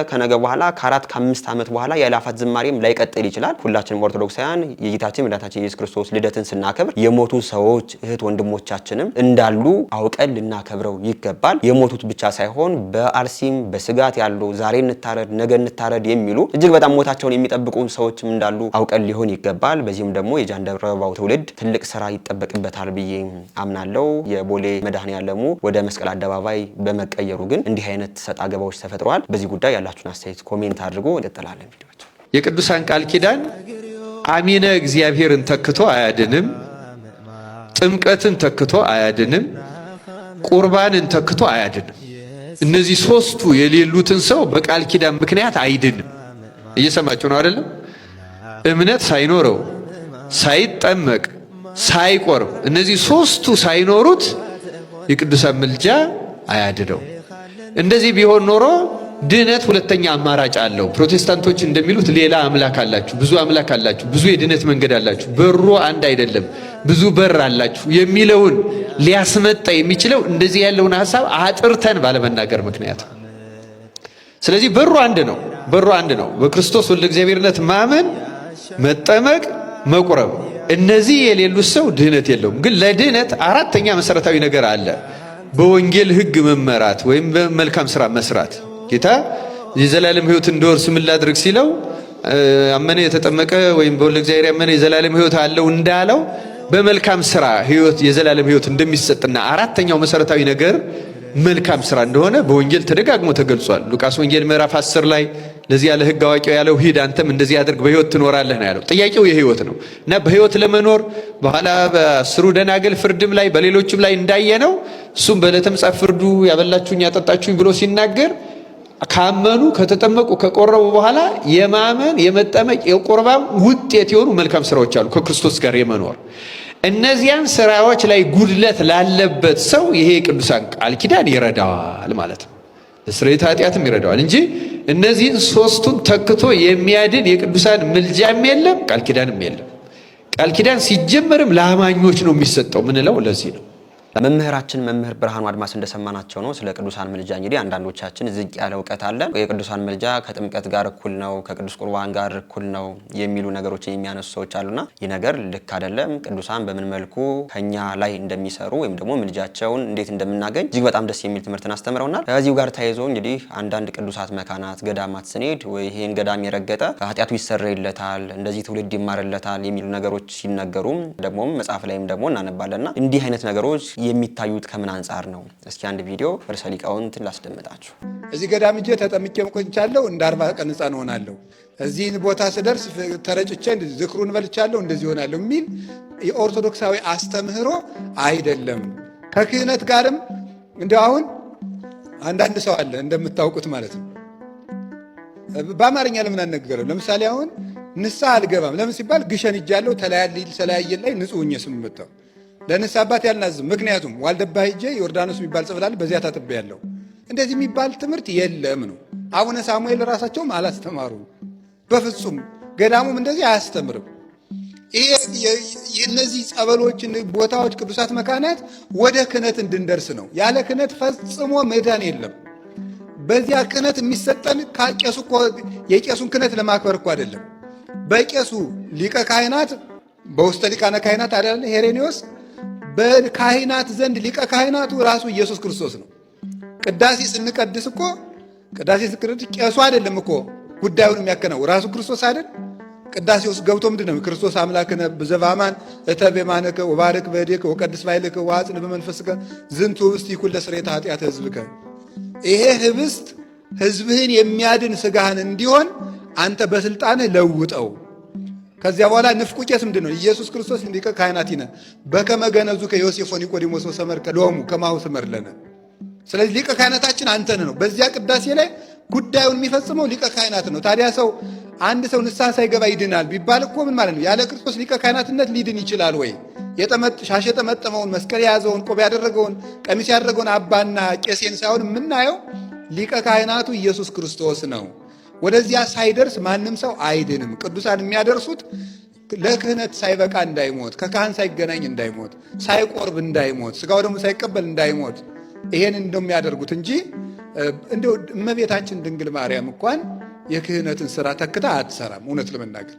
ከነገ በኋላ ከ4 ከ5 ዓመት በኋላ የአእላፋት ዝማሬም ላይቀጥል ይችላል። ሁላችንም ኦርቶዶክሳውያን የጌታችን መድኃኒታችን ኢየሱስ ክርስቶስ ልደትን ስናከብር የሞቱ ሰዎች እህት ወንድሞቻችንም እንዳሉ አውቀን ልናከብረው ይገባል። የሞቱት ብቻ ሳይሆን በአርሲም በስጋት ያሉ ዛሬ እንታረድ ነገ እንታረድ የሚሉ እጅግ በጣም ሞታቸውን የሚጠብቁን ሰዎችም እንዳሉ አውቀን ሊሆን ይገባል። በዚህም ደግሞ የጃንደረባው ትውልድ ትልቅ ስራ ይጠበቅበታል ብዬ አምናለሁ። የቦሌ መድኃኒዓለሙ ወደ መስቀል አደባባይ በመቀየሩ ግን እንዲህ አይነት ሰጣ ገባዎች ተፈጥረዋል። በዚህ ጉዳይ ያላችሁን አስተያየት ኮሜንት አድርጎ እንቀጥላለን ቪዲዮዎች። የቅዱሳን ቃል ኪዳን አሚነ እግዚአብሔርን ተክቶ አያድንም፣ ጥምቀትን ተክቶ አያድንም፣ ቁርባንን ተክቶ አያድንም። እነዚህ ሶስቱ የሌሉትን ሰው በቃል ኪዳን ምክንያት አይድንም። እየሰማችሁ ነው አይደለም? እምነት ሳይኖረው ሳይጠመቅ ሳይቆርብ እነዚህ ሶስቱ ሳይኖሩት የቅዱሳን ምልጃ አያድነው። እንደዚህ ቢሆን ኖሮ ድነት ሁለተኛ አማራጭ አለው። ፕሮቴስታንቶች እንደሚሉት ሌላ አምላክ አላችሁ፣ ብዙ አምላክ አላችሁ፣ ብዙ የድነት መንገድ አላችሁ፣ በሩ አንድ አይደለም፣ ብዙ በር አላችሁ የሚለውን ሊያስመጣ የሚችለው እንደዚህ ያለውን ሐሳብ አጥርተን ባለመናገር ምክንያት። ስለዚህ በሩ አንድ ነው፣ በሩ አንድ ነው። በክርስቶስ ወልደ እግዚአብሔርነት ማመን፣ መጠመቅ፣ መቁረብ። እነዚህ የሌሉት ሰው ድህነት የለውም። ግን ለድህነት አራተኛ መሰረታዊ ነገር አለ። በወንጌል ሕግ መመራት ወይም በመልካም ስራ መስራት። ጌታ የዘላለም ሕይወት እንዲወርስ ምን ላድርግ ሲለው አመነ የተጠመቀ ወይም በወልደ እግዚአብሔር ያመነ የዘላለም ሕይወት አለው እንዳለው በመልካም ስራ ሕይወት የዘላለም ሕይወት እንደሚሰጥና አራተኛው መሰረታዊ ነገር መልካም ስራ እንደሆነ በወንጌል ተደጋግሞ ተገልጿል። ሉቃስ ወንጌል ምዕራፍ 10 ላይ ለዚህ ያለ ሕግ አዋቂው ያለው ሂድ አንተም እንደዚህ አድርግ በሕይወት ትኖራለህ ነው ያለው። ጥያቄው የሕይወት ነው እና በሕይወት ለመኖር በኋላ በአስሩ ደናግል ፍርድም ላይ በሌሎችም ላይ እንዳየነው እሱም በዕለተ ምጽአት ፍርዱ ያበላችሁኝ ያጠጣችሁኝ ብሎ ሲናገር ካመኑ ከተጠመቁ ከቆረቡ በኋላ የማመን የመጠመቅ የቁርባን ውጤት የሆኑ መልካም ስራዎች አሉ ከክርስቶስ ጋር የመኖር። እነዚያን ስራዎች ላይ ጉድለት ላለበት ሰው ይሄ ቅዱሳን ቃል ኪዳን ይረዳዋል ማለት ነው። ለስርየተ ኃጢአትም ይረዳዋል እንጂ እነዚህን ሶስቱን ተክቶ የሚያድን የቅዱሳን ምልጃም የለም፣ ቃል ኪዳንም የለም። ቃል ኪዳን ሲጀመርም ለአማኞች ነው የሚሰጠው ምንለው ለዚህ ነው። መምህራችን መምህር ብርሃኑ አድማስ እንደሰማናቸው ነው ስለ ቅዱሳን ምልጃ እንግዲህ አንዳንዶቻችን ዝቅ ያለ እውቀት አለ። የቅዱሳን ምልጃ ከጥምቀት ጋር እኩል ነው፣ ከቅዱስ ቁርባን ጋር እኩል ነው የሚሉ ነገሮችን የሚያነሱ ሰዎች አሉና ይህ ነገር ልክ አይደለም። ቅዱሳን በምን መልኩ ከኛ ላይ እንደሚሰሩ ወይም ደግሞ ምልጃቸውን እንዴት እንደምናገኝ እጅግ በጣም ደስ የሚል ትምህርትን አስተምረውናል። ከዚሁ ጋር ተያይዞ እንግዲህ አንዳንድ ቅዱሳት መካናት ገዳማት ስንሄድ ወይ ይሄን ገዳም የረገጠ ኃጢአቱ ይሰረይለታል፣ እንደዚህ ትውልድ ይማርለታል የሚሉ ነገሮች ሲነገሩም ደግሞ መጽሐፍ ላይም ደግሞ እናነባለንና እንዲህ አይነት ነገሮች የሚታዩት ከምን አንጻር ነው? እስኪ አንድ ቪዲዮ ርዕሰ ሊቃውንትን ላስደምጣችሁ። እዚህ ገዳም እጄ ተጠምቄ ቆይቻለሁ፣ እንደ 40 ቀን ሕፃን ሆናለሁ። እዚህ ቦታ ስደርስ ተረጭቼ ዝክሩን በልቻለሁ፣ እንደዚህ ሆናለሁ የሚል የኦርቶዶክሳዊ አስተምህሮ አይደለም። ከክህነት ጋርም እንደው አሁን አንዳንድ ሰው አለ እንደምታውቁት ማለት ነው። በአማርኛ ለምን አልነገረም? ለምሳሌ አሁን ንስሐ አልገባም ለምን ሲባል ግሸን እጃለሁ ተለያየን ላይ ንጹህ ሆኜ ስም መጣሁ ለንስሐ አባት ያልናዝም። ምክንያቱም ዋልደባ ሄጄ ዮርዳኖስ የሚባል ጸበል አለ በዚያ ታጥቤ ያለው እንደዚህ የሚባል ትምህርት የለም ነው። አቡነ ሳሙኤል ራሳቸውም አላስተማሩ በፍጹም። ገዳሙም እንደዚህ አያስተምርም። ይሄ እነዚህ ጸበሎችን ቦታዎች ቅዱሳት መካናት ወደ ክህነት እንድንደርስ ነው። ያለ ክህነት ፈጽሞ መዳን የለም። በዚያ ክህነት የሚሰጠን ከቄሱ እኮ የቄሱን ክህነት ለማክበር እኮ አይደለም። በቄሱ ሊቀ ካህናት በውስተ ሊቃነ ካህናት አይደለ ሄሬኔዎስ በካህናት ዘንድ ሊቀ ካህናቱ ራሱ ኢየሱስ ክርስቶስ ነው። ቅዳሴ ስንቀድስ እኮ ቄሱ አይደለም እኮ ጉዳዩን የሚያከናው ራሱ ክርስቶስ አይደል? ቅዳሴ ውስጥ ገብቶ ምንድነው ክርስቶስ አምላክነ በዘባማን እተብ የማነከ ወባረክ በእዴከ ወቀድስ ባይልከ ወአጽን በመንፈስከ ዝንቱ ህብስት ይኩን ለስርየተ ኃጢአተ ህዝብከ። ይሄ ህብስት ህዝብህን የሚያድን ስጋህን እንዲሆን አንተ በስልጣንህ ለውጠው። ከዚያ በኋላ ንፍቁ ቄስ ምንድን ነው? ኢየሱስ ክርስቶስ ሊቀ ካህናቲነ በከመ ገነዙከ ዮሴፍ ወኒቆዲሞስ ወሰመርከ ሎሙ ከማሁ ስመርለነ። ስለዚህ ሊቀ ካህናታችን አንተን ነው። በዚያ ቅዳሴ ላይ ጉዳዩን የሚፈጽመው ሊቀ ካህናት ነው። ታዲያ አንድ ሰው ንስሐ ሳይገባ ይድናል ቢባል እኮ ምን ማለት ነው? ያለ ክርስቶስ ሊቀ ካህናትነት ሊድን ይችላል ወይ? ሻሽ የጠመጠመውን መስቀል የያዘውን ቆብ ያደረገውን ቀሚስ ያደረገውን አባና ቄሴን ሳይሆን የምናየው ሊቀ ካህናቱ ኢየሱስ ክርስቶስ ነው። ወደዚያ ሳይደርስ ማንም ሰው አይድንም። ቅዱሳን የሚያደርሱት ለክህነት ሳይበቃ እንዳይሞት፣ ከካህን ሳይገናኝ እንዳይሞት፣ ሳይቆርብ እንዳይሞት፣ ስጋው ደግሞ ሳይቀበል እንዳይሞት ይሄን እንደሚያደርጉት እንጂ እንደው እመቤታችን ድንግል ማርያም እንኳን የክህነትን ስራ ተክታ አትሰራም። እውነት ለመናገር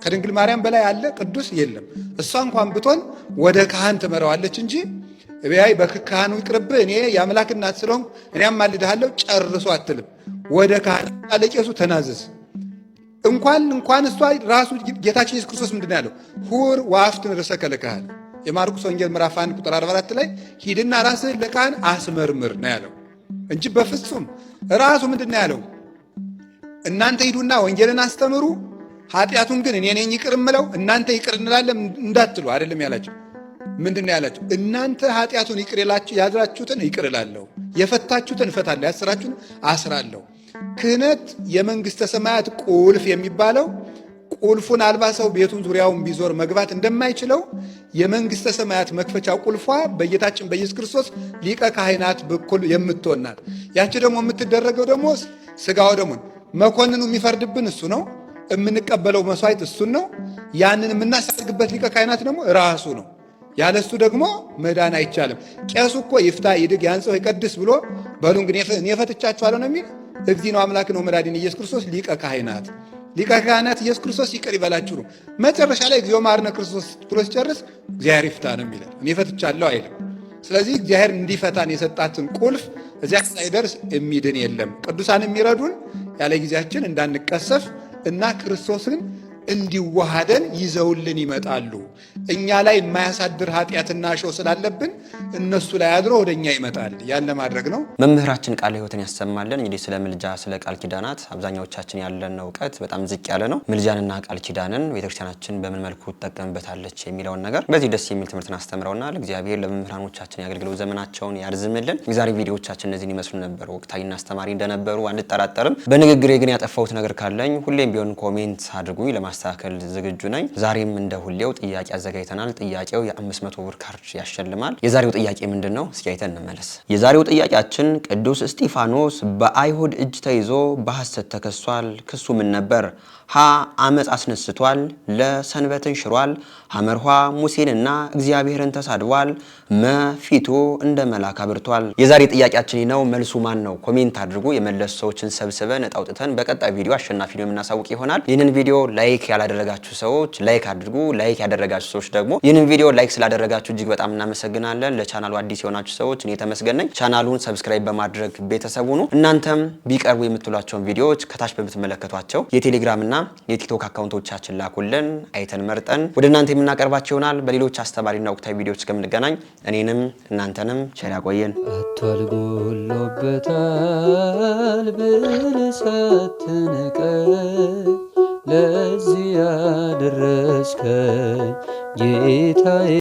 ከድንግል ማርያም በላይ ያለ ቅዱስ የለም። እሷ እንኳን ብትሆን ወደ ካህን ትመራዋለች እንጂ በያይ በካህኑ ይቅርብ እኔ የአምላክ እናት ስለሆንኩ እኔ አማልድሃለሁ ጨርሶ አትልም። ወደ ካህን ለቄሱ ተናዘዝ። እንኳን እሷ ራሱ ጌታችን ኢየሱስ ክርስቶስ ምንድን ያለው? ሁር ወአፍትን ርእሰከ ለካህን። የማርቆስ ወንጌል ምዕራፍ 1 ቁጥር 44 ላይ ሂድና ራስህን ለካህን አስመርምር ነው ያለው እንጂ በፍጹም ራሱ ምንድን ያለው? እናንተ ሂዱና ወንጌልን አስተምሩ፣ ኃጢአቱን ግን እኔ ነኝ ይቅር እምለው እናንተ ይቅር እንላለን እንዳትሉ አይደለም ያላቸው። ምንድን ነው ያላቸው? እናንተ ኃጢአቱን ይቅር ያላችሁትን ይቅር እላለሁ፣ የፈታችሁትን እፈታለሁ፣ ያሰራችሁትን አስራለሁ። ክህነት የመንግስተ ሰማያት ቁልፍ የሚባለው ቁልፉን አልባ ሰው ቤቱን ዙሪያውን ቢዞር መግባት እንደማይችለው የመንግስተ ሰማያት መክፈቻ ቁልፏ በጌታችን በኢየሱስ ክርስቶስ ሊቀ ካህናት በኩል የምትሆናት ያቺ ደግሞ የምትደረገው ደግሞ ስጋው ደግሞ መኮንኑ የሚፈርድብን እሱ ነው። የምንቀበለው መስዋዕት እሱን ነው። ያንን የምናሳርግበት ሊቀ ካህናት ደግሞ ራሱ ነው። ያለሱ ደግሞ መዳን አይቻልም። ቄሱ እኮ ይፍታ ይድግ ያንጸው ይቀድስ ብሎ በሉ እንግዲህ እኔ ፈትቻችኋለሁ ነው የሚል። እግዚእ ነው አምላክ ነው መድኃኒነ ኢየሱስ ክርስቶስ ሊቀ ካህናት ኢየሱስ ክርስቶስ ይቅር ይበላችሁ ነው። መጨረሻ ላይ እግዚኦ መሐረነ ክርስቶስ ብሎ ሲጨርስ እግዚአብሔር ይፍታ ነው የሚለው። እኔ ፈትቻለሁ አይልም። ስለዚህ እግዚአብሔር እንዲፈታን የሰጣትን ቁልፍ እዚያ ሳይደርስ የሚድን የለም። ቅዱሳን የሚረዱን ያለ ጊዜያችን እንዳንቀሰፍ እና ክርስቶስን እንዲዋሃደን ይዘውልን ይመጣሉ። እኛ ላይ የማያሳድር ኃጢአትና ሾህ ስላለብን እነሱ ላይ አድሮ ወደኛ ይመጣል። ያን ለማድረግ ነው። መምህራችን ቃለ ሕይወትን ያሰማልን። እንግዲህ ስለ ምልጃ ስለ ቃል ኪዳናት አብዛኛዎቻችን ያለን እውቀት በጣም ዝቅ ያለ ነው። ምልጃንና ቃል ኪዳንን ቤተክርስቲያናችን በምን መልኩ ትጠቀምበታለች የሚለውን ነገር በዚህ ደስ የሚል ትምህርትን አስተምረውናል። እግዚአብሔር ለመምህራኖቻችን ያገልግለው ዘመናቸውን ያርዝምልን። የዛሬ ቪዲዮዎቻችን እነዚህን ይመስሉ ነበር። ወቅታዊና አስተማሪ እንደነበሩ አንጠራጠርም። በንግግሬ ግን ያጠፋሁት ነገር ካለኝ ሁሌም ቢሆን ኮሜንት አድርጉኝ። ማስተካከል ዝግጁ ነኝ። ዛሬም እንደ ሁሌው ጥያቄ አዘጋጅተናል። ጥያቄው የ500 ብር ካርድ ያሸልማል። የዛሬው ጥያቄ ምንድነው? እስኪ አይተን እንመለስ። የዛሬው ጥያቄያችን ቅዱስ እስጢፋኖስ በአይሁድ እጅ ተይዞ በሐሰት ተከሷል። ክሱ ምን ነበር? ሀ አመፅ አስነስቷል፣ ለሰንበትን ሽሯል፣ ሐመርኋ ሙሴንና እግዚአብሔርን ተሳድቧል፣ መፊቱ እንደ መልአክ አብርቷል። የዛሬ ጥያቄያችን ነው። መልሱ ማን ነው? ኮሜንት አድርጉ። የመለሱ ሰዎችን ሰብስበን እጣውጥተን በቀጣይ ቪዲዮ አሸናፊ ነው የምናሳውቅ ይሆናል። ይህንን ቪዲዮ ላይክ ያላደረጋችሁ ሰዎች ላይክ አድርጉ። ላይክ ያደረጋችሁ ሰዎች ደግሞ ይህንን ቪዲዮ ላይክ ስላደረጋችሁ እጅግ በጣም እናመሰግናለን። ለቻናሉ አዲስ የሆናችሁ ሰዎች እኔ ተመስገን ነኝ። ቻናሉን ሰብስክራይብ በማድረግ ቤተሰቡ ነው። እናንተም ቢቀርቡ የምትሏቸውን ቪዲዮዎች ከታች በምትመለከቷቸው የቴሌግራም እና የቲክቶክ አካውንቶቻችን ላኩልን። አይተን መርጠን ወደ እናንተ የምናቀርባቸው ይሆናል። በሌሎች አስተማሪና ወቅታዊ ቪዲዮዎች እስከምንገናኝ እኔንም እናንተንም ቸር ያቆየን። አቷል ጎሎበታል ብለህ